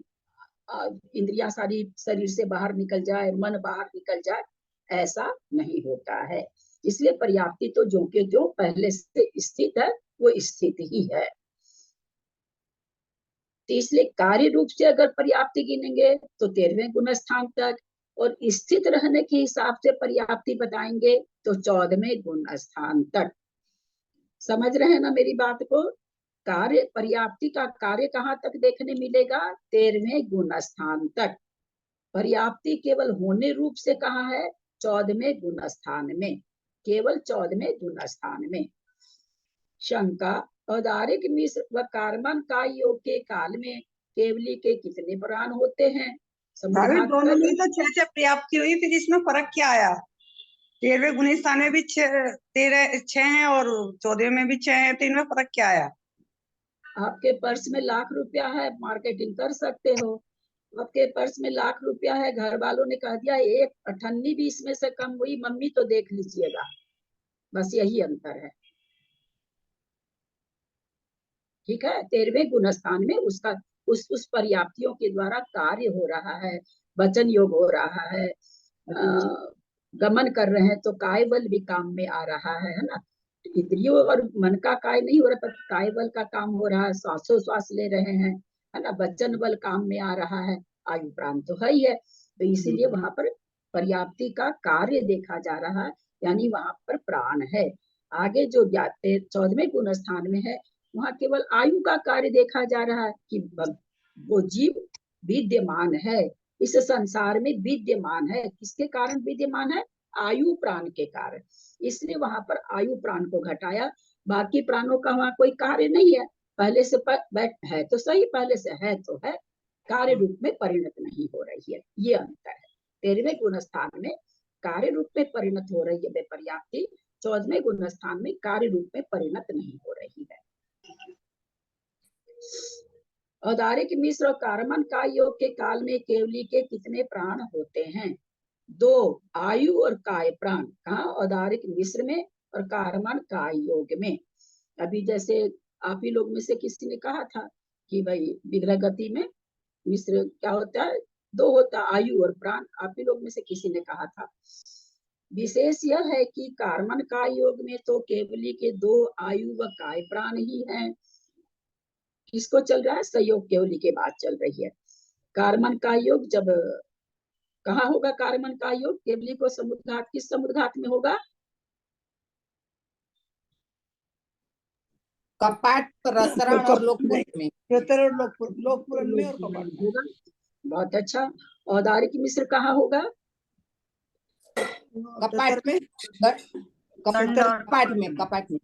इंद्रियां सारी शरीर से बाहर निकल जाए, मन बाहर निकल जाए, ऐसा नहीं होता है। इसलिए पर्याप्ति तो जो के जो पहले से स्थित है वो स्थित ही है। तो इसलिए कार्य रूप से अगर पर्याप्ति गिनेंगे तो 13वें गुण स्थान तक, और स्थित रहने के हिसाब से पर्याप्ति बताएंगे तो 14वें गुण स्थान तक। समझ रहे हैं ना मेरी बात को? कार्य पर्याप्ति का कार्य कहाँ तक देखने मिलेगा? 13वें गुण स्थान तक। पर्याप्ति केवल होने रूप से कहाँ है? 14वें गुण स्थान में, केवल 14वें गुण स्थान में। शंका, औदारिक मिश्र व कार्बन का योग के काल में केवली के कितने प्राण होते हैं? दोनों में तो 6 पर्याप्ति हुई, फिर इसमें फर्क क्या आया? 13वें गुण स्थान में भी 6 हैं और 14वें में भी 6 हैं, तो इनमें फर्क क्या आया? आपके पर्स में लाख रुपया है, मार्केटिंग कर सकते हो। आपके पर्स में लाख रुपया है, घर वालों ने कह दिया एक 98 भी इसमें से कम हुई, मम्मी तो देख लीजिएगा। बस यही अंतर है, ठीक है। 13वें गुण स्थान में उसका उस पर्याप्तियों के द्वारा कार्य हो रहा है, वचन योग हो रहा है, गमन कर रहे हैं तो काय बल भी काम में आ रहा है ना। इंद्रियों और मन का काय नहीं हो रहा, पर काय बल का काम हो रहा है, श्वासोश्वास ले रहे हैं, है ना, वचन बल काम में आ रहा है, आयु प्राण तो है ही है। तो इसीलिए वहां पर पर्याप्ति का कार्य देखा जा रहा है, यानी वहां पर प्राण है। आगे जो 14वें गुण स्थान में है, वहां केवल आयु का कार्य देखा जा रहा है कि वो जीव विद्यमान है, इस संसार में विद्यमान है। किसके कारण विद्यमान है? आयु प्राण के कारण। इसलिए वहां पर आयु प्राण को घटाया, बाकी प्राणों का वहां कोई कार्य नहीं है। पहले से बैठ है तो सही, पहले से है तो है, कार्य रूप में परिणत नहीं हो रही है, ये अंतर है। 13वें गुण स्थान में कार्य रूप में परिणत हो रही है पर्याप्ति, 14वें गुण स्थान में कार्य रूप में परिणत नहीं हो रही है। औदारिक मिश्र और कार्बन का योग के काल में केवली के कितने प्राण होते हैं? 2 आयु और काय प्राण। कहा? औदारिक मिश्र में और कार्बन काय योग में। अभी जैसे आप ही लोग में से किसी ने कहा था कि भाई विग्रह गति में मिश्र क्या होता है? 2 होता, आयु और प्राण। आप ही लोग में से किसी ने कहा था। विशेष यह है कि कार्बन का योग में तो केवली के 2 आयु व काय प्राण ही हैं। किसको चल रहा है? संयोग केवली के बाद चल रही है। कार्बन का योग जब कहाँ होगा? कार्बन का योग केवली को समुद्घात, किस समुद्घात में होगा? कपाट, प्रसरण और लोकपुर में। लोकपुरन में और कपाट में होगा। बहुत अच्छा। औदारिक मिश्र कहाँ होगा? कपाट में, कपाट में, कपाट में।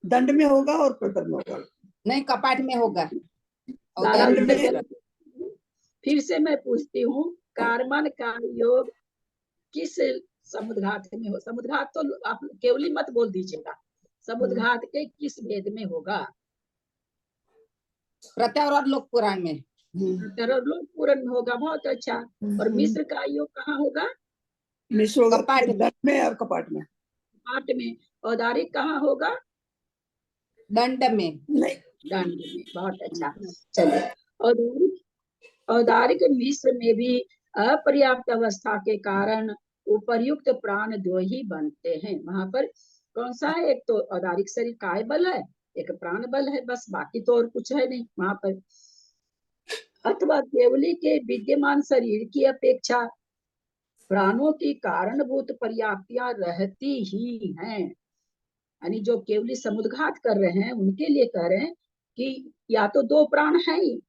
दंड में होगा और प्रतर में होगा। नहीं, कपाट में होगा। फिर से मैं पूछती हूँ, कार्बन का योग किस समुद्घात में हो? समुद्घात तो आप केवली मत बोल दीजिएगा, समुद्घात के किस भेद में होगा? प्रत्यावर और लोक पुराण में। लोक पुराण में होगा। बहुत अच्छा। और मिश्र का योग कहाँ होगा? मिश्र होगा कपाट दंड में और कपाट में। कपाट में। औदारिक कहाँ होगा? दंड में। नहीं, दंड में। बहुत अच्छा। चलिए, औदारिक मिश्र में भी अपर्याप्त अवस्था के कारण उपर्युक्त प्राण 2 ही बनते हैं। वहां पर कौन सा है? एक तो औदारिक शरीर काय बल है, एक प्राण बल है, बस, बाकी तो और कुछ है नहीं वहां पर। अथवा केवली के विद्यमान शरीर की अपेक्षा प्राणों की कारणभूत पर्याप्तियां रहती ही हैं। यानी जो केवली समुद्घात कर रहे हैं उनके लिए कह रहे हैं कि या तो 2 प्राण है ही,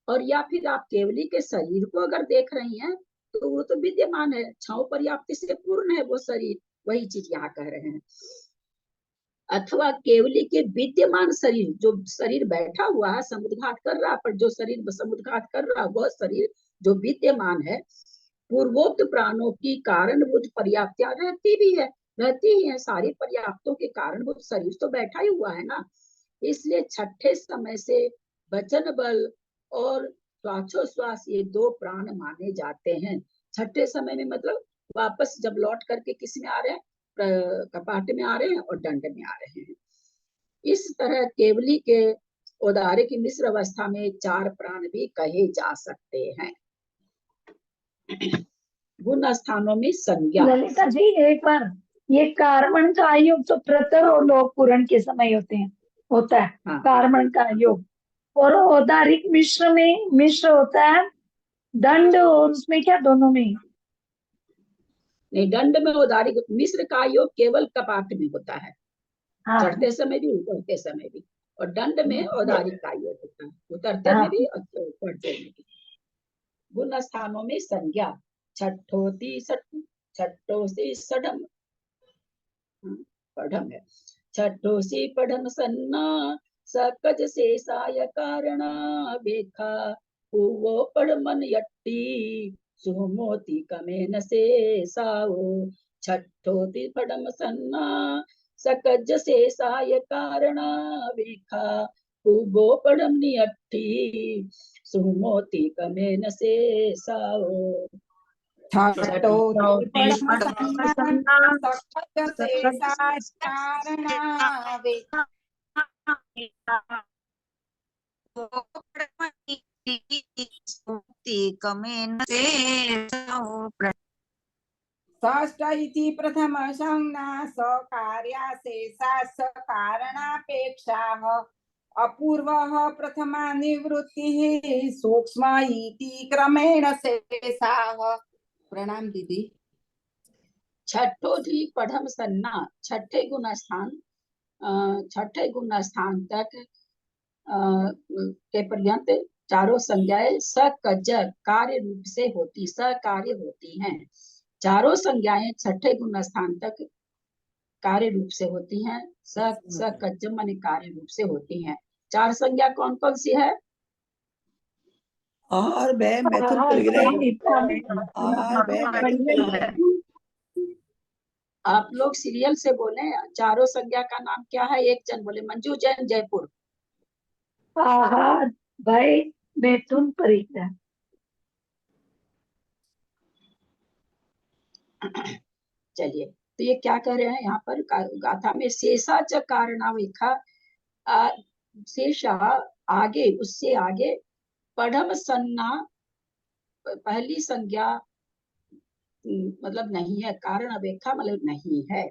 और या फिर आप केवली के शरीर को अगर देख रही हैं तो वो तो विद्यमान है, 6 पर्याप्ति से पूर्ण है वो शरीर। वही चीज यहाँ कह रहे हैं। अथवा केवली के विद्यमान शरीर, जो शरीर बैठा हुआ है समुद्घात कर रहा, पर जो शरीर समुद्घात कर रहा वह शरीर जो विद्यमान है, पूर्वोक्त प्राणों की कारणभूत पर्याप्तियां रहती भी है, रहती ही है। सारी पर्याप्तों के कारणभूत शरीर तो बैठा ही हुआ है ना। इसलिए छठे समय से वचन बल और श्वासोश्वास ये 2 प्राण माने जाते हैं। छठे समय में मतलब वापस जब लौट करके किस में आ रहे हैं, कपाट में आ रहे हैं और दंड में आ रहे हैं। इस तरह केवली के औदारिक मिश्र अवस्था में 4 प्राण भी कहे जा सकते हैं। गुण स्थानों में संज्ञा। ललिता जी एक बार, ये कार्बन का योग तो प्रतर और लोक पूरण के समय होता है हाँ। कार्बन का योग, और औदारिक मिश्र में मिश्र होता है दंड, और उसमें क्या दोनों में? नहीं, दंड में औदारिक मिश्र का योग केवल कपाट में होता है, हाँ चढ़ते समय भी उतरते समय भी, और दंड में औदारिक का योग होता है, उतरते हाँ। में भी और चढ़ते में भी। गुण स्थानों में संज्ञा। छठोती छठोसी सडम, पढ़म है। छठोसी पढ़म सन्ना सकज शेषाय कारण बेखा वो पढ़मन यट्टी सुमोति कमेन से साओ। छठोति पढ़म सन्ना सकज शेषाय कारण बेखा वो पढ़म नियट्टी सुमोति कमेन से साओ। षष्ठ इति प्रथम संज्ञा सकार्या शेषास् कारणापेक्षाः अपूर्वः प्रथमा निवृत्तिः सूक्ष्म इति क्रमेण शेषाः। प्रणाम दीदी। छठोधी पढ़म सन्ना, छठे गुण स्थान तक के पर्यंत चारों संज्ञाएं सकज कार्य रूप से होती, सकार्य होती हैं। चारों संज्ञाएं छठे गुण स्थान तक कार्य रूप से होती हैं, सकज माने कार्य रूप से होती हैं। 4 संज्ञा कौन कौन सी है? और वह मैथुन परिग्रह, और वह मैथुन परिग्रह। आप लोग सीरियल से बोले, चारों संज्ञा का नाम क्या है? एक जन बोले, मंजू जैन जयपुर। आहार, भय, मैथुन, परिग्रह। चलिए, तो ये क्या कह रहे हैं यहाँ पर गाथा में? शेषा च कारणावेखा, शेषा आगे, उससे आगे पढ़म सन्ना पहली संज्ञा मतलब नहीं है, कारण अवेखा मतलब नहीं है।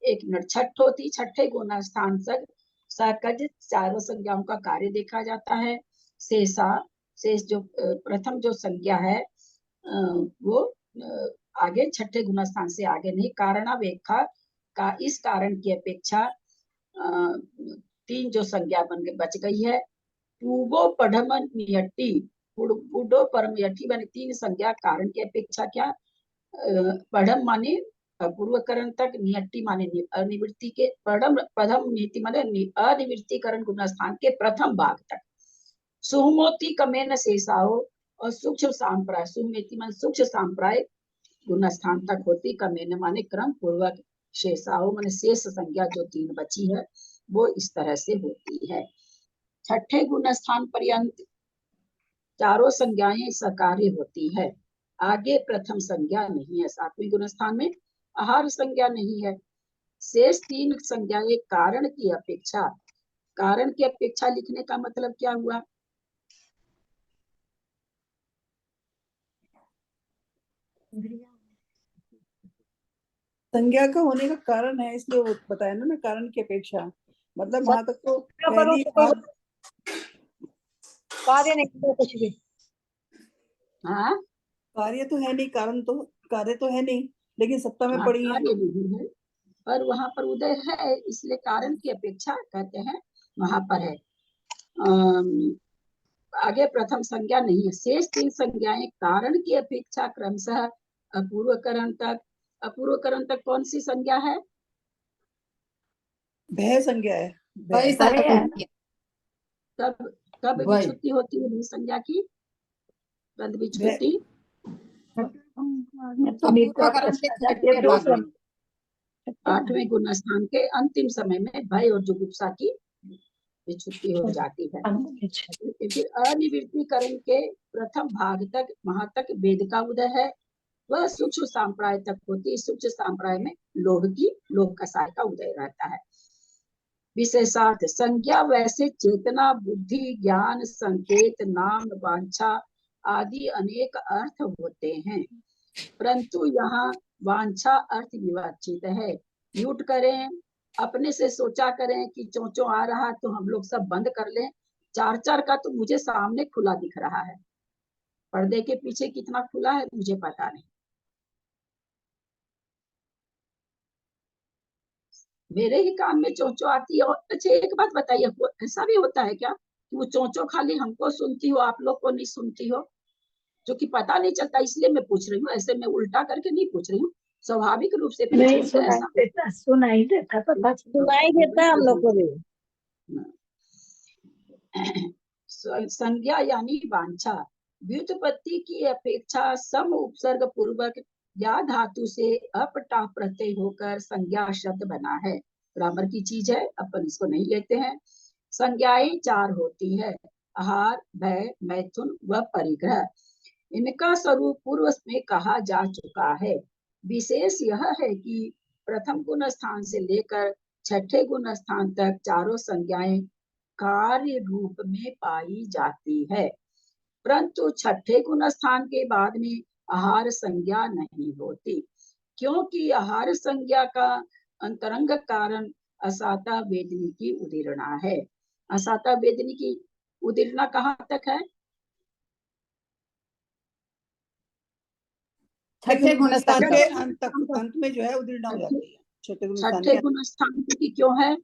एक मिनट, छठोती छठे गुण स्थान तक सकज चारों संज्ञाओं का कार्य देखा जाता है। शेषा, शेष जो प्रथम जो संज्ञा है वो आगे छठे गुण स्थान से आगे नहीं, कारणावेखा का इस कारण की अपेक्षा 3 जो संज्ञा बच गई है। पूगो पढ़म नियट्टी, पुडो परम यठी बने 3 संज्ञा कारण की अपेक्षा क्या? पढ़म माने पूर्वकरण तक, नियट्टी माने अनिवृत्ति के, पढ़म नीति माने अनिवृत्तिकरण गुण स्थान के प्रथम भाग तक। सुमोति कमेन शेषाओ, और सूक्ष्म सांप्राय, सुमेति माने सूक्ष्म सांप्राय गुण स्थान तक होती, कमेन माने क्रम पूर्वक, शेषाओ माने शेष संज्ञा जो 3 बची है वो इस तरह से होती है। छठे गुण स्थान पर्यंत चारों संज्ञाएं सकार्य होती है, आगे प्रथम संज्ञा नहीं है। 7वें गुण स्थान में आहार संज्ञा नहीं है। शेष 3 संज्ञाएं कारण की अपेक्षा, कारण की अपेक्षा लिखने का मतलब क्या हुआ? संज्ञा का होने का कारण है, इसलिए वो बताया ना, कारण की अपेक्षा, मतलब वहां तक तो पहली कार्य नहीं किया कुछ भी। हाँ, कार्य तो है नहीं, कारण तो कार्य तो है नहीं, लेकिन सप्ताह में हाँ, पड़ी है। कार्य नहीं है, पर वहां पर उदय है, इसलिए कारण की अपेक्षा कहते हैं वहां पर है। आगे प्रथम संज्ञा नहीं है। शेष 3 संज्ञाएं कारण की अपेक्षा क्रमशः अपूर्वकरण तक। अपूर्वकरण तक कौन सी संज्ञा है? भय संज्ञा है। भय संज्ञा। कब विच्छुत्ति होती है भय संज्ञा की? कब विच्छुत्ति? अपूर्वकरण के छठे भाग में। 8वें गुण स्थान के अंतिम समय में भय और जुगुप्सा की विच्छुत्ति हो जाती है। अच्छा, फिर अनिवृत्तिकरण के प्रथम भाग तक महातक वेद का उदय है, वह सूक्ष्म सांप्राय तक होती है। सूक्ष्म सांप्राय में लोह कसाय का उदय रहता है। विशेषार्थ संज्ञा वैसे चेतना, बुद्धि, ज्ञान, संकेत, नाम, वांछा आदि अनेक अर्थ होते हैं, परंतु यहाँ वांछा अर्थ विवक्षित है। म्यूट करें, अपने से सोचा करें कि चोंचो आ रहा तो हम लोग सब बंद कर लें। 4-4 का तो मुझे सामने खुला दिख रहा है, पर्दे के पीछे कितना खुला है मुझे पता नहीं। मेरे ही कान में चोंचो आती है। और अच्छा एक बात बताइए, ऐसा भी होता है क्या कि वो चोंचो खाली हमको सुनती हो, आप लोग को नहीं सुनती हो? जो कि पता नहीं चलता, इसलिए मैं पूछ रही हूँ। ऐसे मैं उल्टा करके नहीं पूछ रही हूँ, स्वाभाविक रूप से पूछ रही नहीं हूँ। तो ऐसा सुनाई देता पता चला। सुनाई देता है हम लोग को भी। संज्ञा यानी वांछा व्युत्पत्ति की अपेक्षा सम उपसर्ग पूर्वक या धातु से अपटा प्रत्यय होकर संज्ञा शब्द बना है। ग्रामर की चीज है, अपन इसको नहीं लेते हैं। संज्ञाएं 4 होती है, आहार, भय, मैथुन व परिग्रह। इनका स्वरूप पूर्व में कहा जा चुका है। विशेष यह है कि प्रथम गुण स्थान से लेकर छठे गुण स्थान तक चारों संज्ञाएं कार्य रूप में पाई जाती है, परंतु छठे गुण स्थान के बाद में आहार संज्ञा नहीं होती, क्योंकि आहार संज्ञा का अंतरंग कारण असाता वेदनी की उदीरणा है। असाता वेदनी की उदीरणा कहाँ तक है? छठे गुण स्थान के तक। अंत में जो है उदीर्णा हो जाती है छठे गुण स्थान छठे के, गुण स्थान की क्यों है?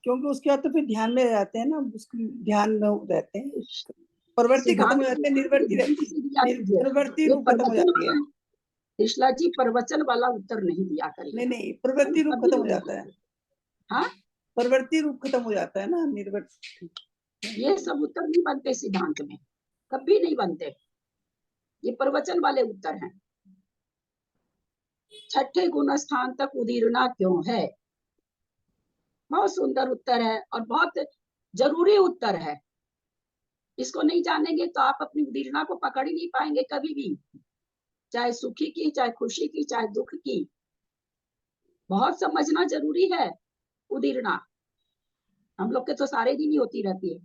क्योंकि उसके बाद तो फिर ध्यान में रहते हैं ना, उसके ध्यान में रहते हैं, प्रवृत्ति खत्म हो जाती है, निर्वृत्ति रहती है, प्रवृत्ति रूप खत्म हो जाती है। कृष्णा जी प्रवचन वाला उत्तर नहीं दिया करिए। नहीं, प्रवृत्ति रूप खत्म हो जाता है। हाँ, प्रवृत्ति रूप खत्म हो जाता है ना, निर्वृत्ति। ये सब उत्तर नहीं बनते सिद्धांत में, कभी नहीं बनते। ये प्रवचन वाले उत्तर हैं। छठे गुण स्थान तक उदीरणा क्यों है? बहुत सुंदर उत्तर है और बहुत जरूरी उत्तर है। इसको नहीं जानेंगे तो आप अपनी उदीरणा को पकड़ ही नहीं पाएंगे कभी भी, चाहे सुखी की, चाहे खुशी की, चाहे दुख की। बहुत समझना जरूरी है उदीरणा। हम लोग के तो सारे दिन ही होती रहती है।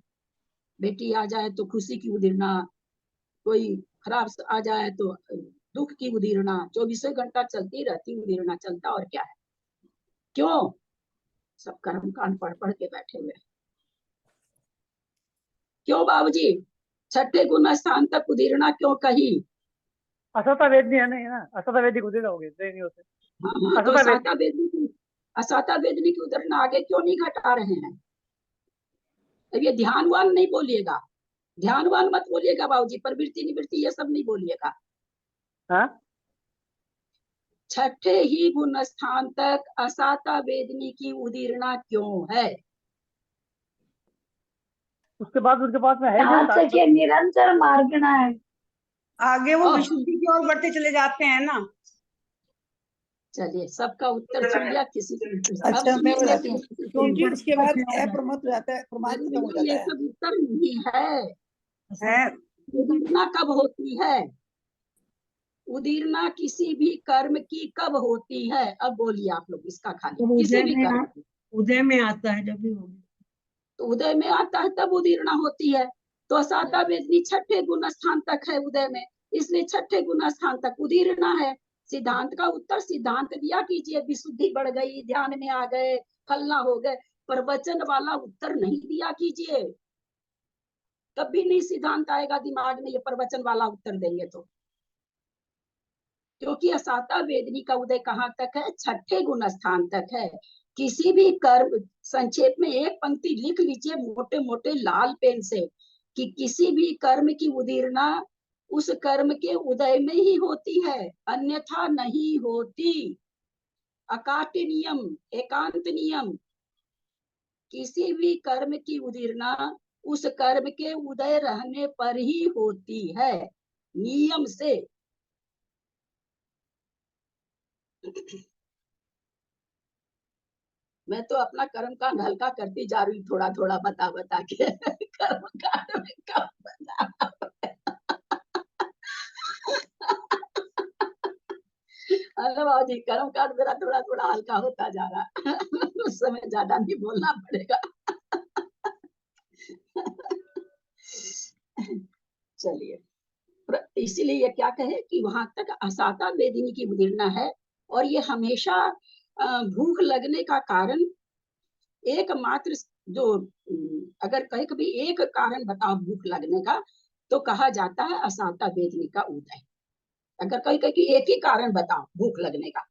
बेटी आ जाए तो खुशी की उदीरणा, कोई खराब आ जाए तो दुख की उदीरणा, 24 घंटा चलती रहती उदीरणा, चलता और क्या है। क्यों? सब कर्म कांड पढ़ पढ़ के बैठे हुए। क्यों बाबूजी? छठे गुण स्थान तक उदीरणा क्यों कही? असता वेदनी है नहीं ना, असता वेदी उदय हो गए नहीं होते। हाँ, तो असाता वेदनी की उदीरणा आगे क्यों नहीं घटा रहे हैं? अब ये ध्यानवान नहीं बोलिएगा, ध्यानवान मत बोलिएगा बाबूजी, प्रवृत्ति निवृत्ति ये सब नहीं बोलिएगा। हाँ, छठे ही गुण स्थान तक असाता वेदनी की उदीरणा क्यों है? उसके बाद में है यहाँ तक ये निरंतर मार्गना है। आगे वो विशुद्धि की ओर बढ़ते चले जाते हैं ना। चलिए, सबका उत्तर सुन लिया, किसी को अच्छा, मैं बताती हूँ, क्योंकि उसके बाद अप्रमत हो जाता है, प्रमाद खत्म हो ये जाता है। सब उत्तर नहीं है। उदीरणा कब होती है? उदीरणा किसी भी कर्म की कब होती है? अब बोलिए आप लोग इसका खाली, किसी भी कर्म की। उदय में आता है जब भी होगी तो उदय में आता है तब उदीरणा होती है। तो असाता वेदनी छठे गुण स्थान तक है उदय में, इसलिए छठे गुण स्थान तक उदीरणा है। सिद्धांत का उत्तर सिद्धांत दिया कीजिए, विशुद्धि बढ़ गई, ध्यान में आ गए, फलना हो गए। प्रवचन वाला उत्तर नहीं दिया कीजिए, कभी नहीं सिद्धांत आएगा दिमाग में ये प्रवचन वाला उत्तर देंगे तो। क्योंकि असाता वेदनी का उदय कहाँ तक है? छठे गुण स्थान तक है। किसी भी कर्म, संक्षेप में एक पंक्ति लिख लीजिए मोटे मोटे लाल पेन से, कि किसी भी कर्म की उदीरणा उस कर्म के उदय में ही होती है, अन्यथा नहीं होती। अकाट्य नियम, एकांत नियम, किसी भी कर्म की उदीरणा उस कर्म के उदय रहने पर ही होती है, नियम से। मैं तो अपना कर्म कांड हल्का करती जा रही हूँ, थोड़ा थोड़ा बता बता के कर्म कांड में कम बता। अरे बाबू जी, कर्म कांड मेरा थोड़ा थोड़ा हल्का होता जा रहा है। उस समय ज्यादा नहीं बोलना पड़ेगा। चलिए, इसीलिए ये क्या कहे कि वहां तक असाता वेदिनी की उदीर्णा है, और ये हमेशा भूख लगने का कारण एकमात्र जो अगर कहीं कभी एक कारण बताओ भूख लगने का, तो कहा जाता है असाता वेदनी का उदय। अगर कहीं कहीं एक ही कारण बताओ भूख लगने का,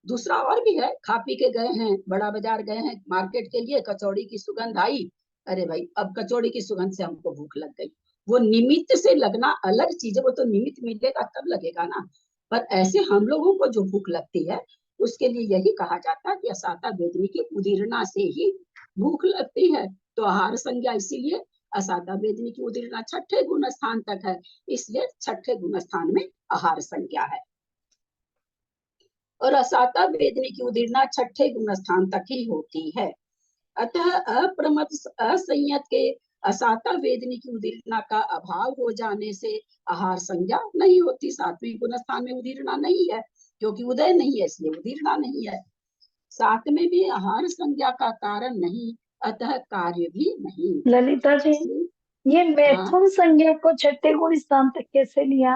दूसरा और भी है, खा पी के गए हैं, बड़ा बाजार गए हैं मार्केट के लिए, कचौड़ी की सुगंध आई, अरे भाई अब कचौड़ी की सुगंध से हमको भूख लग गई। वो निमित्त से लगना अलग चीज है, वो तो निमित्त मिलेगा तब लगेगा ना। पर ऐसे हम लोगों को जो भूख लगती है, उसके लिए यही कहा जाता है कि असाता वेदनी की उदीर्णा से ही भूख लगती है। तो आहार संज्ञा इसीलिए असाता वेदनी की उदीर्णा छठे गुण स्थान तक है, इसलिए छठे गुण स्थान में आहार संज्ञा है। और असाता वेदनी की उदीर्णा छठे गुण स्थान तक ही होती है। अतः अप्रमत असंयत के असाता वेदनी की उदीर्णा का अभाव हो जाने से आहार संज्ञा नहीं होती। सातवें गुण स्थान में उदीर्णा नहीं है, क्योंकि उदय नहीं है, इसलिए उदीर्णा नहीं है। सातवें भी आहार संज्ञा का कारण नहीं, अतः कार्य भी नहीं। ललिता जी, ये हाँ, मैथुन संज्ञा को छठे गुण स्थान तक कैसे लिया?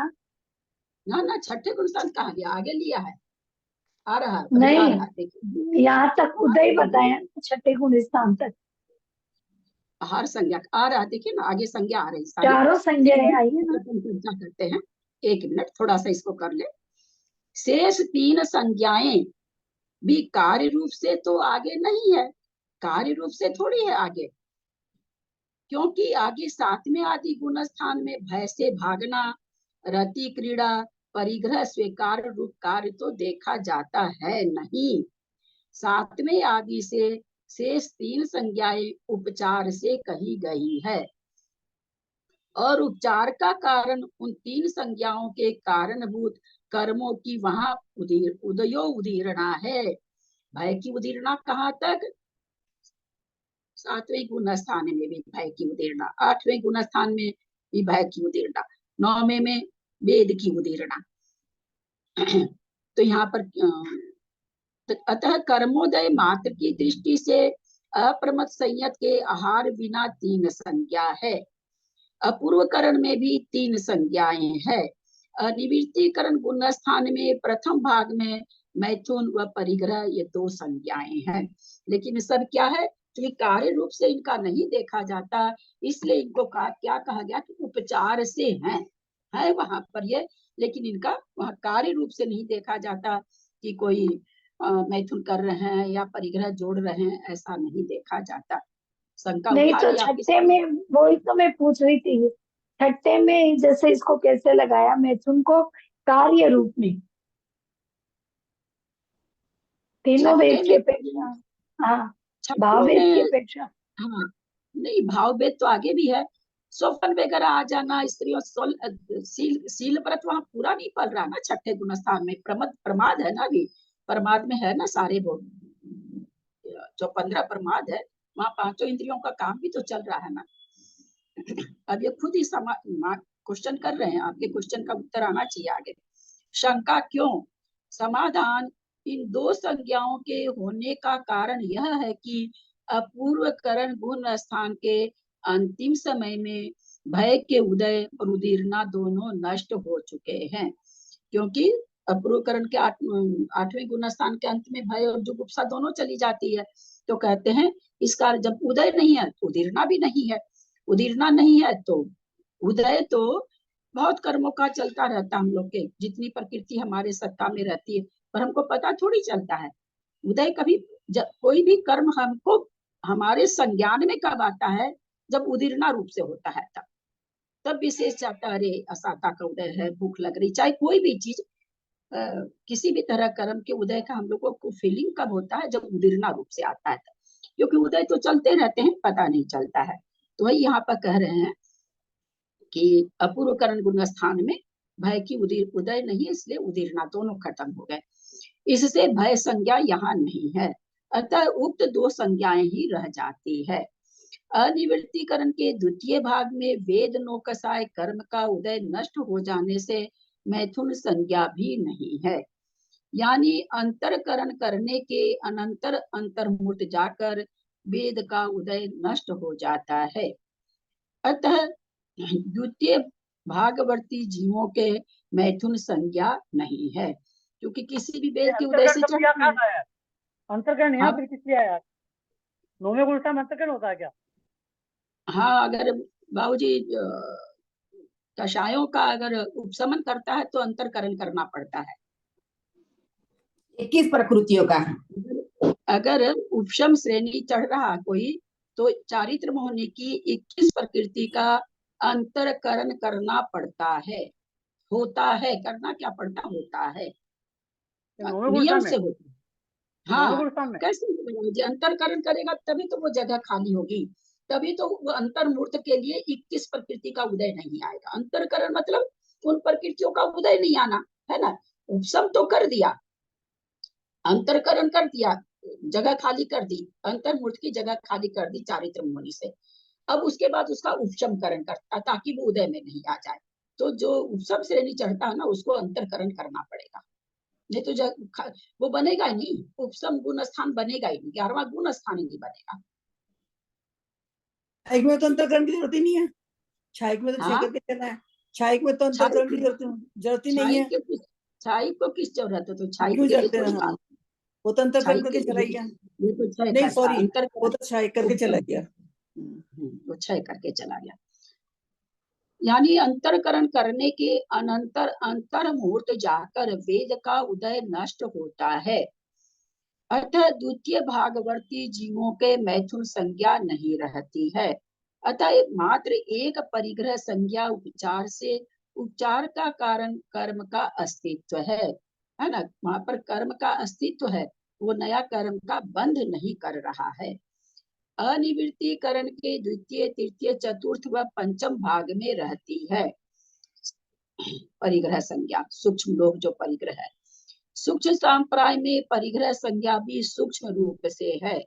ना छठे गुण स्थान कहाँ गया, आगे लिया है, आ रहा है, अभी आ नहीं, रहा है, देखिए यहाँ तक उदय बताया छठे गुण स्थान तक, आहार संज्ञा आ रहा है, देखिए ना आगे संज्ञा आ रही सारी। चारों संज्ञाएं आई है ना। चर्चा करते हैं, एक मिनट थोड़ा सा इसको कर ले। शेष तीन संज्ञाएं भी कार्य रूप से तो आगे नहीं है, कार्य रूप से थोड़ी है आगे, क्योंकि आगे सातवें आदि गुण स्थान में भय से भागना, रति क्रीड़ा, परिग्रह स्वीकार रूप कार्य तो देखा जाता है नहीं। सातवें आदि से शेष तीन संज्ञाएं उपचार से कही गई है, और उपचार का कारण उन तीन संज्ञाओं के कारणभूत कर्मों की वहां उदयो उदीर्णा है। भय की उदीर्णा कहाँ तक? सातवें गुण स्थान में भी भय की उदीर्णा, आठवें गुण स्थान में भी भय की उदीर्णा, नौवें में वेद की उदीर्णा। तो यहाँ पर अतः कर्मोदय मात्र की दृष्टि से अप्रमत संयत के आहार बिना तीन संज्ञा है। अपूर्वकरण में भी तीन संज्ञाएं हैं। अनिवृत्तिकरण गुण स्थान में प्रथम भाग में मैथुन व परिग्रह ये दो संज्ञाएं हैं, लेकिन सब क्या है, क्योंकि कार्य रूप से इनका नहीं देखा जाता, इसलिए इनको क्या कहा गया कि उपचार से है वहां पर ये, लेकिन इनका वहां कार्य रूप से नहीं देखा जाता कि कोई मैथुन कर रहे हैं या परिग्रह जोड़ रहे हैं, ऐसा नहीं देखा जाता। शंका नहीं उठा तो लिया आपकी छठे में, वही तो मैं पूछ रही थी, छठे में जैसे इसको कैसे लगाया मैथुन को कार्य रूप में, तीनों वेद की अपेक्षा, हाँ भाव वेद की अपेक्षा। हाँ नहीं, भाव वेद तो आगे भी है, सोफन वगैरह आ जाना, स्त्रियों सील व्रत वहां पूरा नहीं पल रहा ना छठे गुण स्थान में, प्रमाद है ना, अभी प्रमाद में है ना सारे वो जो 15 प्रमाद है, वहां पांचों इंद्रियों का काम भी तो चल रहा है ना। अब ये खुद ही क्वेश्चन कर रहे हैं, आपके क्वेश्चन का उत्तर आना चाहिए आगे। शंका क्यों? समाधान, इन दो संज्ञाओं के होने का कारण यह है कि अपूर्वकरण गुण स्थान के अंतिम समय में भय के उदय और उदीर्णा दोनों नष्ट हो चुके हैं, क्योंकि अपूर्वकरण के आठवें गुण स्थान के अंत में भय और जुगुप्सा दोनों चली जाती है। तो कहते हैं इसका जब उदय नहीं है तो उदीर्णा भी नहीं है, उदीर्णा नहीं है तो उदय तो बहुत कर्मों का चलता रहता, हम लोग के जितनी प्रकृति हमारे सत्ता में रहती है, पर हमको पता थोड़ी चलता है। उदय कभी, जब कोई भी कर्म हमको हमारे संज्ञान में कब आता है, जब उदीर्णा रूप से होता है, तब विशेष चाहता, अरे असाता का उदय है, भूख लग रही, चाहे कोई भी चीज किसी भी तरह कर्म के उदय का हम लोगों को फीलिंग कब होता है, जब उदीर्णा रूप से आता है, क्योंकि उदय तो चलते रहते हैं, पता नहीं चलता है। तो वही यहाँ पर कह रहे हैं कि अपूर्वकरण गुण स्थान में भय की उदय नहीं है, इसलिए उदीर्णा दोनों खत्म हो गए, इससे भय संज्ञा यहाँ नहीं है। अतः उक्त दो संज्ञाएं ही रह जाती है। अनिवृत्तीकरण के द्वितीय भाग में वेद नौकसाय कर्म का उदय नष्ट हो जाने से मैथुन संज्ञा भी नहीं है, यानी अंतरकरण करने के अनंतर अंतर्मुक्त जाकर वेद का उदय नष्ट हो जाता है। अतः द्वितीय भागवर्ती जीवों के मैथुन संज्ञा नहीं है, क्योंकि किसी भी वेद के उदय से अंतरकरण शब्द यहाँ चढ़ता कहाँ आया? अंतरकरण यहाँ हाँ। फिर किस लिए आया? नौवे गुण में अंतरकरण होता है क्या? हाँ, अगर बाबूजी कषायों का अगर उपशमन करता है तो अंतरकरण करना पड़ता है। 21 प्रकृतियों का। अगर उपशम श्रेणी चढ़ रहा कोई तो चारित्र मोहनी की 21 प्रकृति का अंतरकरण करना पड़ता है, होता है, करना क्या पड़ता होता है, नौवे नियम गुण से में, होता है। नौवे हाँ, गुण में कैसे होगा? अंतरकरण करेगा तभी तो वो जगह खाली होगी, तभी तो वो अंतर्मूर्त के लिए 21 प्रकृति का उदय नहीं आएगा। अंतरकरण मतलब उन प्रकृतियों का उदय नहीं आना है ना। उपशम तो कर दिया, अंतरकरण कर दिया, जगह खाली कर दी, अंतर्मूर्त की जगह खाली कर दी चारित्र मुनि से। अब उसके बाद उसका उपशमकरण करता ताकि वो उदय में नहीं आ जाए। तो जो उपशम श्रेणी चढ़ता है ना उसको अंतरकरण करना पड़ेगा, नहीं तो वो बनेगा ही नहीं, उपशम गुण स्थान बनेगा ही नहीं, 11वां गुण स्थान ही नहीं बनेगा। छायक में तो अंतरकरण की जरूरत ही नहीं है, छायक में तो छह हाँ, करके चला है, छायक में तो अंतरकरण की जरूरत ही नहीं है। छाई को किस जरूरत है? तो छाई क्यों के लिए जरूरत है? थोड़ी हाँ, बात, वो तो अंतरकरण छाई के करके चला लिए गया। ये तो छय नहीं करता, सॉरी, वो अंतरकरण तो छायक करके चला गया। वो छय करके चला गया। यानी अंतरकरण करने के अनंतर अंतर मुहूर्त जाकर वेद का उदय नष्ट होता है। अतः द्वितीय भागवर्ती जीवों के मैथुन संज्ञा नहीं रहती है। अतः मात्र एक परिग्रह संज्ञा उपचार से उपचार का कारण कर्म का अस्तित्व है ना। वहां पर कर्म का अस्तित्व है, वो नया कर्म का बंध नहीं कर रहा है। अनिवृत्तीकरण के द्वितीय तृतीय चतुर्थ व पंचम भाग में रहती है परिग्रह संज्ञा। सूक्ष्म लोक जो परिग्रह है, सूक्ष्म संप्राय में परिग्रह संज्ञा भी सूक्ष्म रूप से है,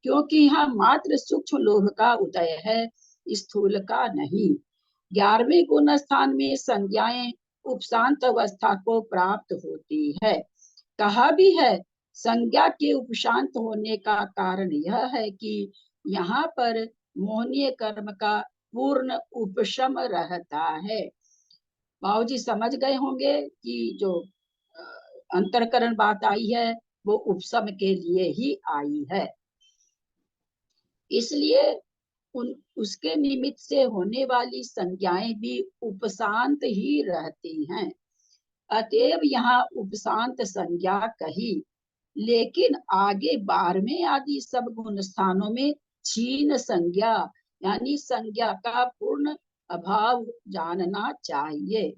क्योंकि यहाँ मात्र सूक्ष्म लोभ का उदय है, स्थूल का नहीं। 11वें गुण स्थान में संज्ञाएं उपशांत अवस्था को प्राप्त होती है। कहा भी है संज्ञा के उपशांत होने का कारण यह है कि यहाँ पर मोहनीय कर्म का पूर्ण उपशम रहता है। बाबूजी समझ गए होंगे कि जो अंतरकरण बात आई है वो उपशम के लिए ही आई है, इसलिए उसके निमित्त से होने वाली संज्ञाएं भी उपशांत ही रहती हैं। अतएव यहाँ उपशांत संज्ञा कही, लेकिन आगे 12वें आदि सब गुण स्थानों में क्षीण संज्ञा यानी संज्ञा का पूर्ण अभाव जानना चाहिए,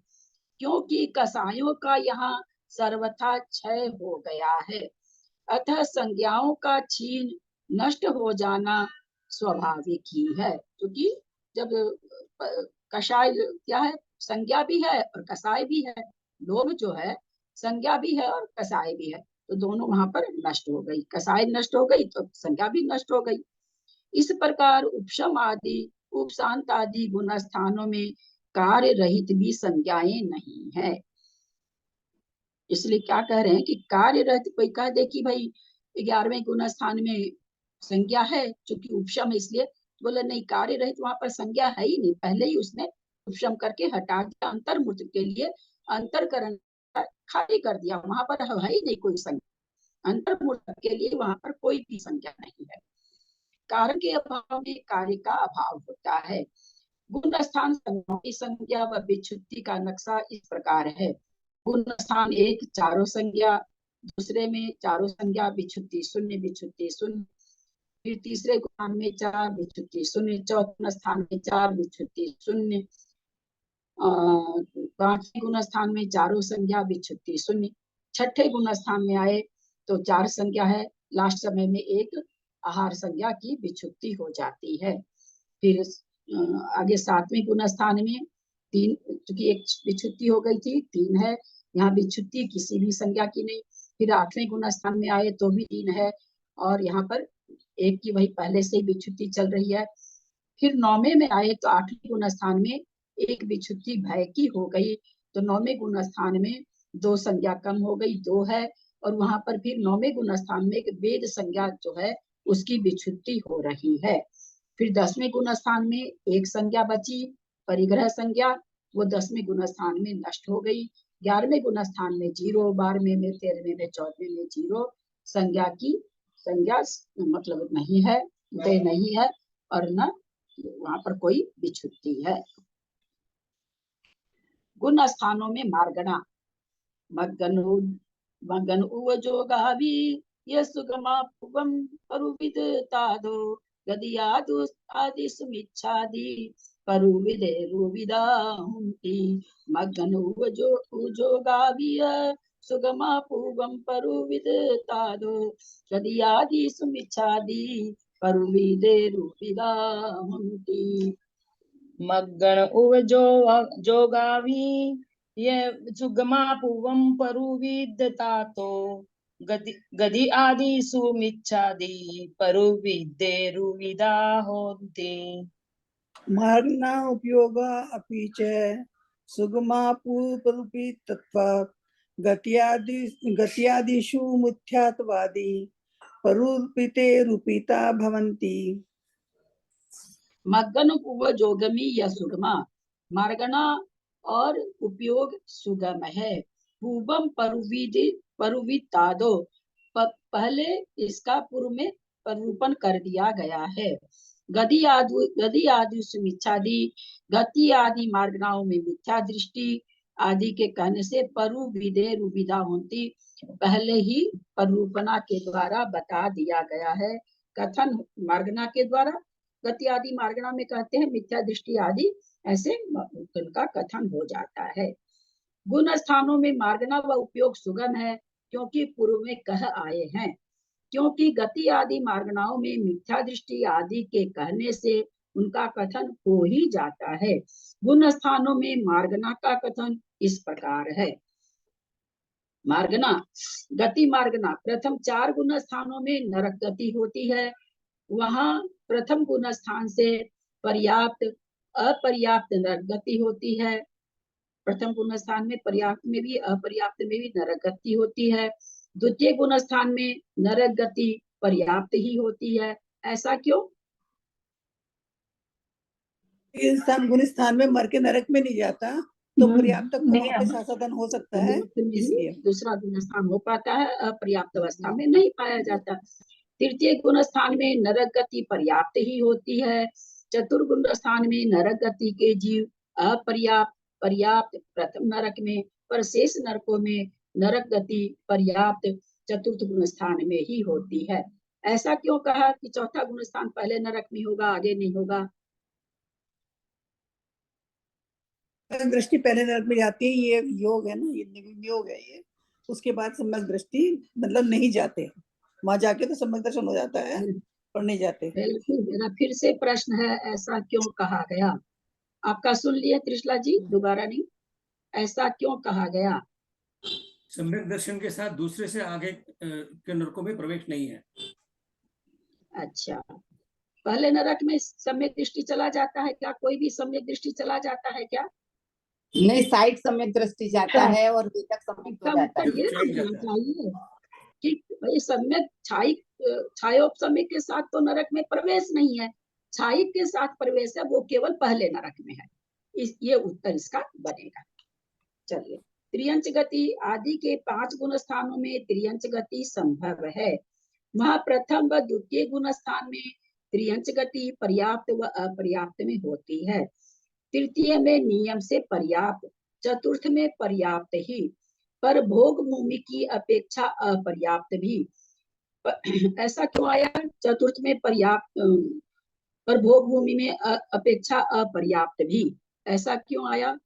क्योंकि कसायों का यहाँ सर्वथा क्षय हो गया है। अतः संज्ञाओं का क्षीण नष्ट हो जाना स्वाभाविक ही है, क्योंकि जब कषाय क्या है, संज्ञा भी है और कसाय भी है। लोभ जो है संज्ञा भी है और कसाय भी है, तो दोनों वहां पर नष्ट हो गई, कसाय नष्ट हो गई तो संज्ञा भी नष्ट हो गई। इस प्रकार उपशम आदि उपशांत आदि गुण स्थानों में कार्य रहित भी संज्ञाएं नहीं है। इसलिए क्या कह रहे हैं कि कार्य रहित, कोई कह दे कि भाई 11वें गुण स्थान में संज्ञा है चूंकि उपशम है, इसलिए बोले नहीं, कार्य रहित वहां पर संज्ञा है ही नहीं, पहले ही उसने उपशम करके हटा दिया, अंतर्मुक्त के लिए अंतरकरण खाली कर दिया, वहां पर है ही नहीं कोई संज्ञा, अंतर्मुक्त के लिए वहां पर कोई भी संज्ञा नहीं है। कारण के अभाव में कार्य का अभाव होता है। गुण स्थान की संज्ञा व विच्छुत्ति का नक्शा इस प्रकार है। गुण स्थान 1 चारों संज्ञा, दूसरे में चारों संज्ञा विच्छुत्ति शून्य, फिर तीसरे गुण में 4 विच्छुत्ति शून्य, चौथे स्थान में 4 विच्छुत्ति शून्य, पांचवें गुण स्थान में चारों संज्ञा विच्छुत्ति शून्य, छठे गुण स्थान में आए तो 4 संज्ञा है, लास्ट समय में एक आहार संज्ञा की विच्छुत्ति हो जाती है। फिर आगे 7वें गुण स्थान में 3, क्योंकि एक विच्छुत्ति हो गई थी, 3 है, यहाँ विच्छुत्ति किसी भी संज्ञा की नहीं। फिर 8वें गुण स्थान में आए तो भी 3 है, और यहाँ पर एक की वही पहले से ही विच्छुत्ति चल रही है। फिर 9वें में आए तो 8वें गुण स्थान में एक विच्छुत्ति भय की हो गई, तो 9वें गुण स्थान में 2 संज्ञा कम हो गई, 2 है। और वहां पर फिर 9वें गुण स्थान में एक वेद संज्ञा जो है उसकी विच्छुत्ति हो रही है। फिर 10वें गुण स्थान में एक संज्ञा बची, परिग्रह संज्ञा, वो 10वें गुण स्थान में नष्ट हो गई। 11वें गुण स्थान में 0, 12वें में, 13वें में, 14वें में 0 संज्ञा की संज्ञा मतलब नहीं है, उदय नहीं है, और न वहां पर कोई विच्छुत्ति है। गुण स्थानों में मार्गणा, मगन उवजो गावी ये सुगमा पुगम परुविद तादो गदियादु आदि सुमिच्छादि परुविदे रुविदा हुंति मगन उवजो गावी सुगमा पुगम परुविद तादो गदियादि सुमिच्छादि परुविदे रुविदा हुंति। मग्गन उव जोगावी ये सुगमा पूवम परुविदतातो गदि आदि सुमिच्छादि परुविदे रुविदा होन्ति। मार्गना उपयोग अपि च सुगमा पूर्वरूपी तत्वात् गत्यादिषु मुख्यात्वादि परुरूपिते रूपिता भवन्ति। मग्गन उव जोगमी या सुगमा, मार्गणा और उपयोग सुगम है। पूर्वम परुवितादो, पहले इसका पूर्व में परूपण कर दिया गया है। गति आदि सुमिच्छादि, गति आदि मार्गणाओं में मिथ्या दृष्टि आदि के कहने से परुविदे रुविदा होती, पहले ही परूपणा के द्वारा बता दिया गया है। कथन मार्गणा के द्वारा, गति आदि मार्गणा में कहते हैं मिथ्या दृष्टि आदि, ऐसे उनका कथन हो जाता है। गुण स्थानों में मार्गणा व उपयोग सुगम है क्योंकि पूर्व में कह आए हैं, क्योंकि गति आदि मार्गणाओं में मिथ्या दृष्टि आदि के कहने से उनका कथन हो ही जाता है। गुण स्थानों में मार्गणा का कथन इस प्रकार है। मार्गणा, गति मार्गणा, प्रथम 4 गुण स्थानों में नरक गति होती है। वहां प्रथम गुण स्थान से पर्याप्त अपर्याप्त नरक गति होती है। प्रथम गुण स्थान में पर्याप्त में भी अपर्याप्त में भी नरक गति होती है। द्वितीय गुण स्थान में नरक गति पर्याप्त ही होती है। ऐसा क्यों? इंसान गुण स्थान में मर के नरक में नहीं जाता, तो पर्याप्त वहाँ पे संसाधन हो सकता है, इसलिए दूसरा गुण स्थान हो पाता है, अपर्याप्त अवस्था में नहीं पाया जाता। तृतीय गुण स्थान में नरक गति पर्याप्त ही होती है। चतुर्गुण स्थान में नरक गति के जीव अपर्याप्त, पर्याप्त प्रथम नरक में, पर शेष नरकों में नरक गति पर्याप्त चतुर्थ गुण स्थान में ही होती है। ऐसा क्यों कहा कि चौथा गुण स्थान पहले नरक में होगा, आगे नहीं होगा? दृष्टि पहले नरक में जाती है, ये योग है ना, ये योग है ये। उसके बाद सम्यक दृष्टि मतलब नहीं जाते, वहां जाके तो सम्यक दर्शन हो जाता है, पर नहीं जाते। मेरा फिर से प्रश्न है, ऐसा क्यों कहा गया? आपका सुन लिए त्रिशला जी, दोबारा नहीं। ऐसा क्यों कहा गया? सम्यक दर्शन के साथ दूसरे से आगे के नरकों में प्रवेश नहीं है। अच्छा, पहले नरक में सम्यक दृष्टि चला जाता है क्या? कोई भी सम्यक दृष्टि चला जाता है क्या? नहीं, साइड सम्यक दृष्टि जाता है और वेदक सम्यक हो जाता है। ये समझना चाहिए कि भाई सम्यक छायोपसम्यक के साथ तो नरक में प्रवेश नहीं है, छायिक के साथ प्रवेश है, वो केवल पहले नरक में है। ये उत्तर इसका बनेगा। चलिए, त्रियंच गति आदि के 5 गुण स्थानों में त्रियंच गति संभव है। वहां प्रथम व द्वितीय गुण स्थान में त्रियंच गति पर्याप्त व अपर्याप्त में होती है। तृतीय में नियम से पर्याप्त, चतुर्थ में पर्याप्त ही, पर भोग भूमि की अपेक्षा अपर्याप्त भी। ऐसा क्यों आया? चतुर्थ में पर्याप्त, पर भोग भूमि में अपेक्षा अपर्याप्त भी, ऐसा क्यों आया?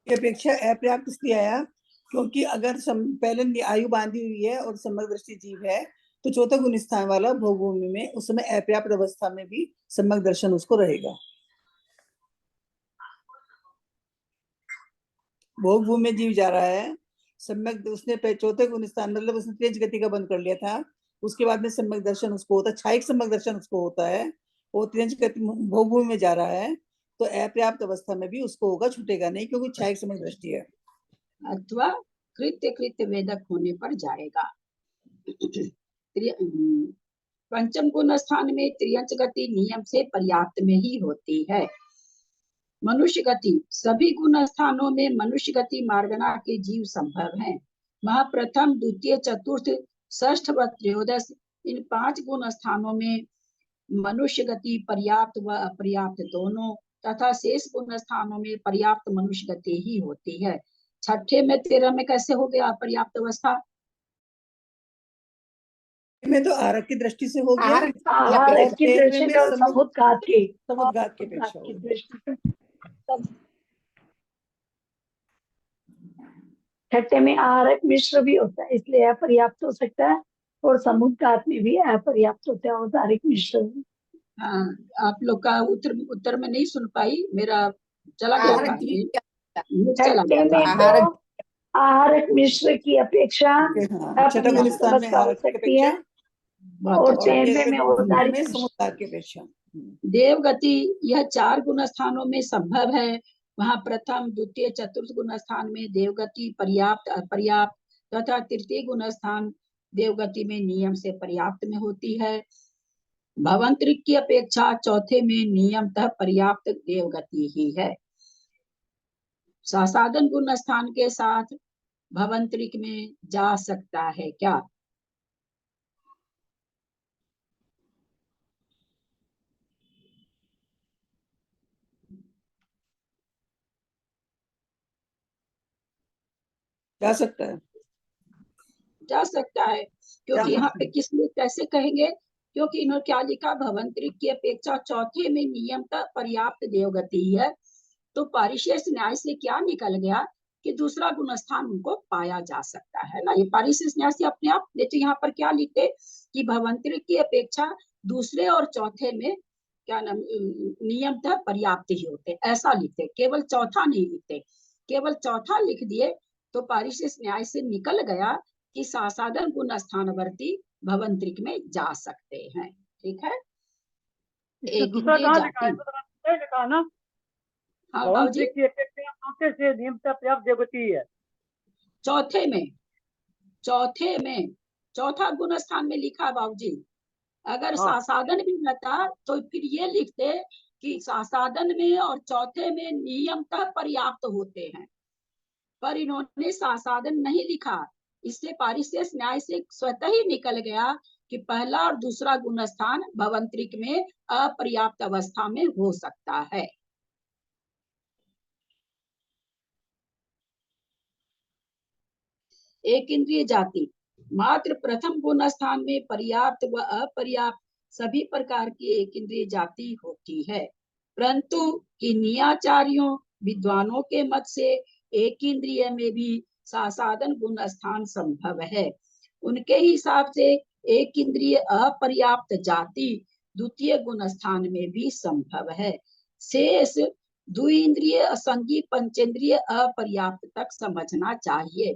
अपेक्षा अपर्याप्त इसलिए आया क्योंकि अगर पहले आयु बांधी हुई है और सम्यक दृष्टि जीव है, तो चौथा गुण स्थान वाला भोग भूमि में उस समय अपर्याप्त अवस्था में भी सम्यक दर्शन उसको रहेगा। भोग भूमि में जीव जा रहा है, सम्यक उसने चौथे गुण स्थान मतलब उसने तेज गति का बंद कर लिया था, उसके बाद में सम्यक दर्शन उसको होता है, छायिक सम्यक दर्शन उसको होता है, वो तेज गति भोगभूमि में जा रहा है, तो अपर्याप्त अवस्था में भी उसको होगा, छूटेगा नहीं, क्योंकि छायिक सम्यक दृष्टि है। अथवा कृत्य वेदक होने पर जाएगा। पंचम गुण स्थान में त्रियंच गति नियम से पर्याप्त में ही होती है। मनुष्य गति, सभी गुण स्थानों में मनुष्य गति मार्गना के जीव संभव हैं। वह प्रथम, द्वितीय, चतुर्थ, षष्ठ व त्रयोदश इन 5 गुण स्थानों में मनुष्य गति पर्याप्त व अपर्याप्त दोनों तथा शेष गुण स्थानों में पर्याप्त मनुष्य गति ही होती है। छठे में 13 में कैसे हो गया अपर्याप्त अवस्था? में तो आहार की दृष्टि से हो गया, आहार की दृष्टि से और समुद्घात की अपेक्षा की दृष्टि से। छठे में आहारक मिश्र भी होता है, इसलिए अपर्याप्त हो सकता है, और समुद्घात में भी अपर्याप्त होता है औदारिक मिश्र। हाँ, आप लोग का उत्तर में नहीं सुन पाई, मेरा चला गया था, चला छठे गया में था। तो आहारक मिश्र की अपेक्षा छठा गुण स्थान में अवस्था हो आहार की सकती है, अपेक्षा और 13वें में औदारिक में मिश्र। समुद्घात की अपेक्षा। देव गति, यह 4 गुण स्थानों में संभव है। वहाँ प्रथम, द्वितीय, चतुर्थ गुण स्थान में देवगति पर्याप्त अपर्याप्त तथा तृतीय गुण स्थान देवगति में नियम से पर्याप्त में होती है। भवंतरिक की अपेक्षा चौथे में नियमतः पर्याप्त देवगति ही है। सासाधन गुण स्थान के साथ भवंतरिक में जा सकता है क्या? जा सकता है, जा सकता है, क्योंकि यहाँ पे किस लिए कैसे कहेंगे? क्योंकि इन्होंने क्या लिखा, भवंतरिक की अपेक्षा चौथे में नियमतः पर्याप्त देवगति है। तो पारिशेष न्याय से क्या निकल गया कि दूसरा गुण स्थान उनको पाया जा सकता है ना। ये पारिशेष न्याय से अपने आप, देखिए यहाँ पर क्या लिखते कि भवंतरिक की अपेक्षा दूसरे और चौथे में क्या नाम नियमतः पर्याप्त ही होते, ऐसा लिखते, केवल चौथा नहीं लिखते। केवल चौथा लिख दिए तो पारिशेष न्याय से निकल गया कि सासाधन गुण स्थानवर्ती भवंतरिक में जा सकते हैं। ठीक है, एक दूसरा इंद्रिय कहाँ लिखा है? जाति। लिखा है ना, हाँ बाबूजी, भवंतरिक की अपेक्षा चौथे से नियमतः पर्याप्त देवगति है। चौथे में चौथा गुण स्थान में लिखा बाबूजी। अगर हाँ। सासाधन भी रहता तो फिर ये लिखते कि सासाधन में और चौथे में नियमतः पर्याप्त होते हैं, पर इन्होंने सासाधन नहीं लिखा। इससे पारिशेष न्याय से स्वतः ही निकल गया कि पहला और दूसरा गुण स्थान भवंतरिक में अपर्याप्त अवस्था में हो सकता है। एक इंद्रिय जाति, मात्र प्रथम गुण स्थान में पर्याप्त व अपर्याप्त सभी प्रकार की एक इंद्रिय जाति होती है, परंतु किन्याचार्यों विद्वानों के मत से एक इंद्रिय में भी सासाधन गुण स्थान संभव है। उनके हिसाब से एक इंद्रिय अपर्याप्त जाति द्वितीय गुण स्थान में भी संभव है। शेष द्विइंद्रिय असंगी पंचेंद्रिय अपर्याप्त तक समझना चाहिए।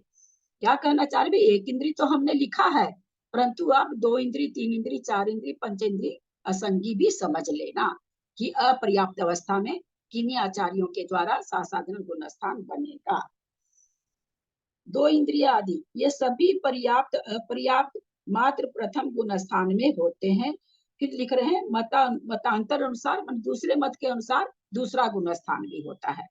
क्या कहना चाह रहे? एक इंद्री तो हमने लिखा है, परंतु आप 2 इंद्री, 3 इंद्री, 4 इंद्री, पंचेंद्री असंगी भी समझ लेना कि अपर्याप्त अवस्था में किन्हीं आचार्यों के द्वारा सासाधन गुण स्थान बनेगा। 2 इंद्रिय आदि ये सभी पर्याप्त अपर्याप्त मात्र प्रथम गुण स्थान में होते हैं। फिर लिख रहे हैं मतांतर अनुसार, दूसरे मत के अनुसार दूसरा गुण स्थान भी होता है।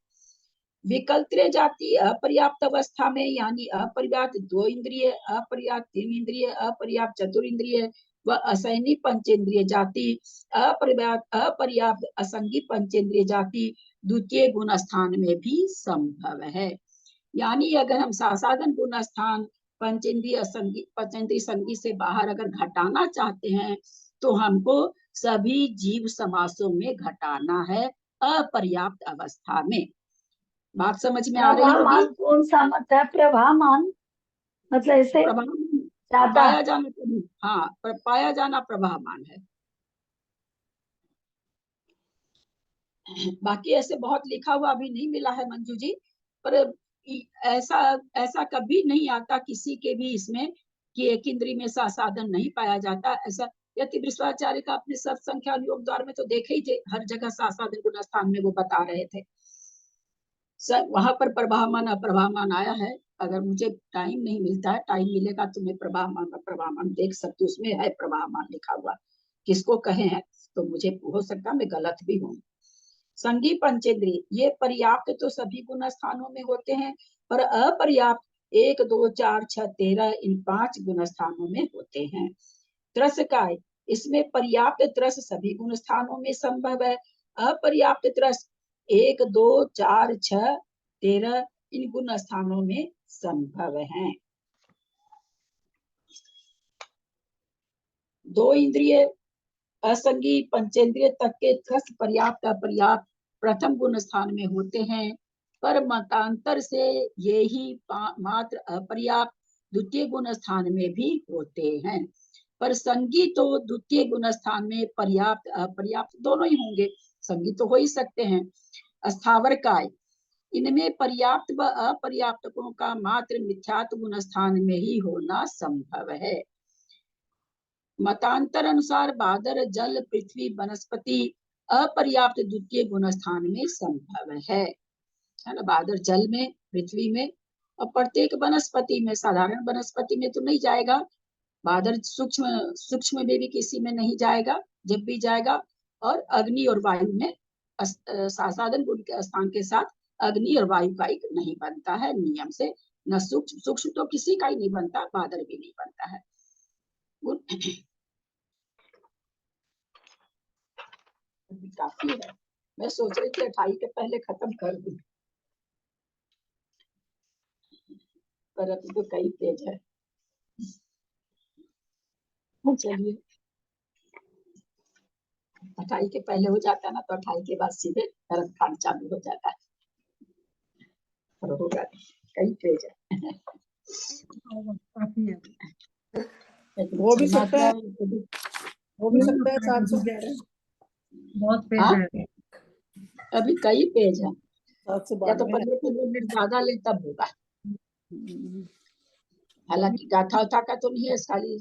विकल्त्य जाति अपर्याप्त अवस्था में, यानी अपर्याप्त 2 इंद्रिय, अपर्याप्त 3 इंद्रिय, अपर्याप्त चतुरिंद्रिय व असैनी पंचेंद्रिय जाति, अपर्याप्त असंगी पंचेंद्रिय जाति द्वितीय गुण स्थान में भी संभव है। यानी अगर हम सासाधन गुण स्थान पंचेंद्रिय संगी से बाहर अगर घटाना चाहते हैं तो हमको सभी जीव समासों में घटाना है अपर्याप्त अवस्था में। बात समझ में आ रही होगी? कौन सा मत है? प्रभामान मतलब इसे पाया जाना, हाँ, पाया जाना प्रभामान है। बाकी ऐसे बहुत लिखा हुआ अभी नहीं मिला है मंजू जी, पर ऐसा ऐसा कभी नहीं आता किसी के भी इसमें कि एक इंद्री में साधन नहीं पाया जाता। ऐसा यति विश्वाचार्य का अपने सत्संख्या योग द्वार में तो देखे ही थे, हर जगह साधन गुण स्थान में वो बता रहे थे। वहां पर प्रभावमान अप्रभावमान आया है। अगर मुझे टाइम नहीं मिलता है, टाइम मिलेगा तो मैं प्रभावमान अप्रभावमान देख सकती हूँ, उसमें है प्रभावमान लिखा हुआ, किसको कहे हैं तो मुझे हो सकता मैं गलत भी हूँ। संगी पंचेंद्रिय ये पर्याप्त तो सभी गुण स्थानों में होते हैं, पर अपर्याप्त 1 2 4 6 13 इन 5 गुण स्थानों में होते हैं। त्रस काय, इसमें पर्याप्त त्रस सभी गुण स्थानों में संभव है। अपर्याप्त त्रस 1 2 4 6 13 इन गुण स्थानों में संभव है। 2 इंद्रिय असंगी पंचेंद्रिय तक के त्रस पर्याप्त अपर्याप्त प्रथम गुण स्थान में होते हैं, पर मतांतर से ये ही मात्र अपर्याप्त द्वितीय गुण स्थान में भी होते हैं। पर संगी तो द्वितीय गुण स्थान में पर्याप्त अपर्याप्त दोनों ही होंगे, संगी तो हो ही सकते हैं। स्थावर काय, इनमें पर्याप्त व अपर्याप्त गुणों का मात्र मिथ्यात्व गुण स्थान में ही होना संभव है। मतांतर अनुसार बादर जल पृथ्वी वनस्पति अपर्याप्त द्वितीय गुण स्थान में संभव है ना। बादर जल में, पृथ्वी में, और प्रत्येक वनस्पति में, साधारण वनस्पति में तो नहीं जाएगा, बादर सूक्ष्म में भी किसी में नहीं जाएगा, जब भी जाएगा। और अग्नि और वायु में साधन गुण के स्थान के साथ अग्नि और वायु का एक नहीं बनता है नियम से, न सूक्ष्म तो किसी का ही नहीं बनता, बादर भी नहीं बनता है। काफी है, मैं सोच रही थी 28 के पहले खत्म कर दूं, पर अभी तो कई पेज है। चलिए 28 के पहले हो जाता है ना, तो 28 के बाद सीधे कर्मकांड चालू हो जाता है, और होगा कई पेज है। वो भी सकता है, वो भी सकता है 711 बहुत पेज हाँ? है अभी कई पेज है, या तो 792 15 मिनट ज्यादा ले तब होगा। हालांकि गाथा उथा का तो नहीं है, खाली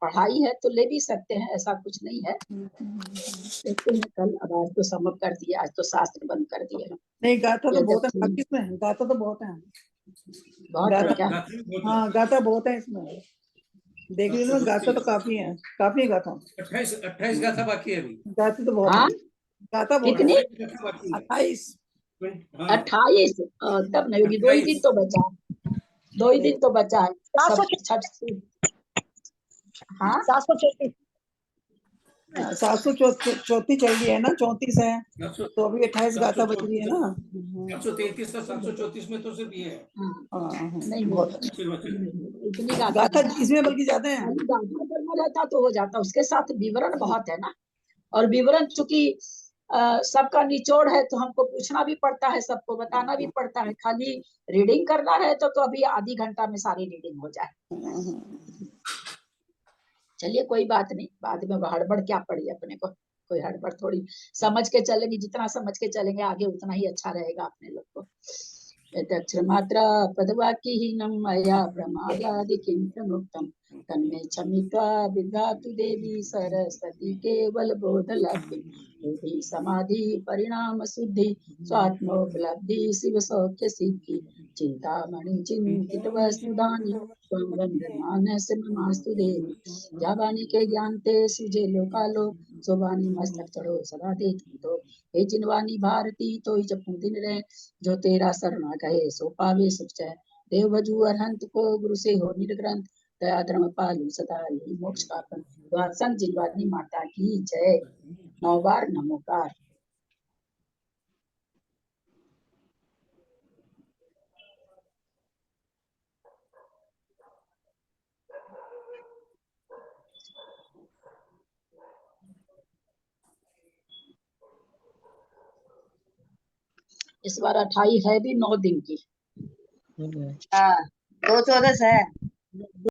पढ़ाई है तो ले भी सकते हैं, ऐसा कुछ नहीं है। देखते हैं कल, अब आज तो समाप्त कर दिया, आज तो शास्त्र बंद कर दिए हैं। नहीं गाथा तो बहुत है, बाकी इसमें गाथा तो बहुत है, बहुत है क्या? हाँ गाथा बहुत है इसमें, देख लीजिए गाथा तो काफी है गाथा। 28 गाथा बाकी है अभी। गाथा तो बहुत हाँ? है, गाथा बहुत कितनी? है, 28 28 तब नहीं होगी, 2 ही दिन तो बचा है, 2 ही दिन तो बचा है। हाँ 734 चल रही है ना, 34 है तो अभी 28 गाथा बच रही है ना। 733 था, 734 में तो सिर्फ ये है। नहीं बहुत इतनी गाथा इसमें बल्कि ज्यादा है। गाथा करना रहता तो हो जाता, उसके साथ विवरण बहुत है ना, और विवरण चूंकि सबका निचोड़ है तो हमको पूछना भी पड़ता है, सबको बताना भी पड़ता है। खाली रीडिंग करना है तो अभी आधी घंटा में सारी रीडिंग हो जाए। चलिए कोई बात नहीं, बाद में हड़बड़ क्या पड़ी अपने को, कोई हड़बड़ थोड़ी, समझ के चलेंगे, जितना समझ के चलेंगे आगे उतना ही अच्छा रहेगा अपने लोग को। मात्रा पदवाक्यहीनं मया प्रमादादि किं प्रमुक्तं तन्मे क्षमित्वा विधातु देवी सरस्वती केवल बोधलब्धि बुद्धि समाधि परिणाम शुद्धि स्वात्मोपलब्धि शिव सौख्य सिद्धि चिंतामणि चिंतित वस्तुदानि त्वं वन्दमानस नमास्तु देवी जावानी के ज्ञान ते सुजे लोकालो सोवानी मस्तक चढ़ो सदा दे तो हे जिनवानी भारती तो ही जपू दिन रहे जो तेरा शरणा कहे सो पावे सुख चैन देव भजू अरहंत को गुरु से हो निर्ग्रंथ दया धर्म पालू सदा ही मोक्ष का पंथ। संग जिनवानी माता की जय। 9 बार नमोकार। इस बार 28 है भी 9 दिन की। हाँ 2 14 है।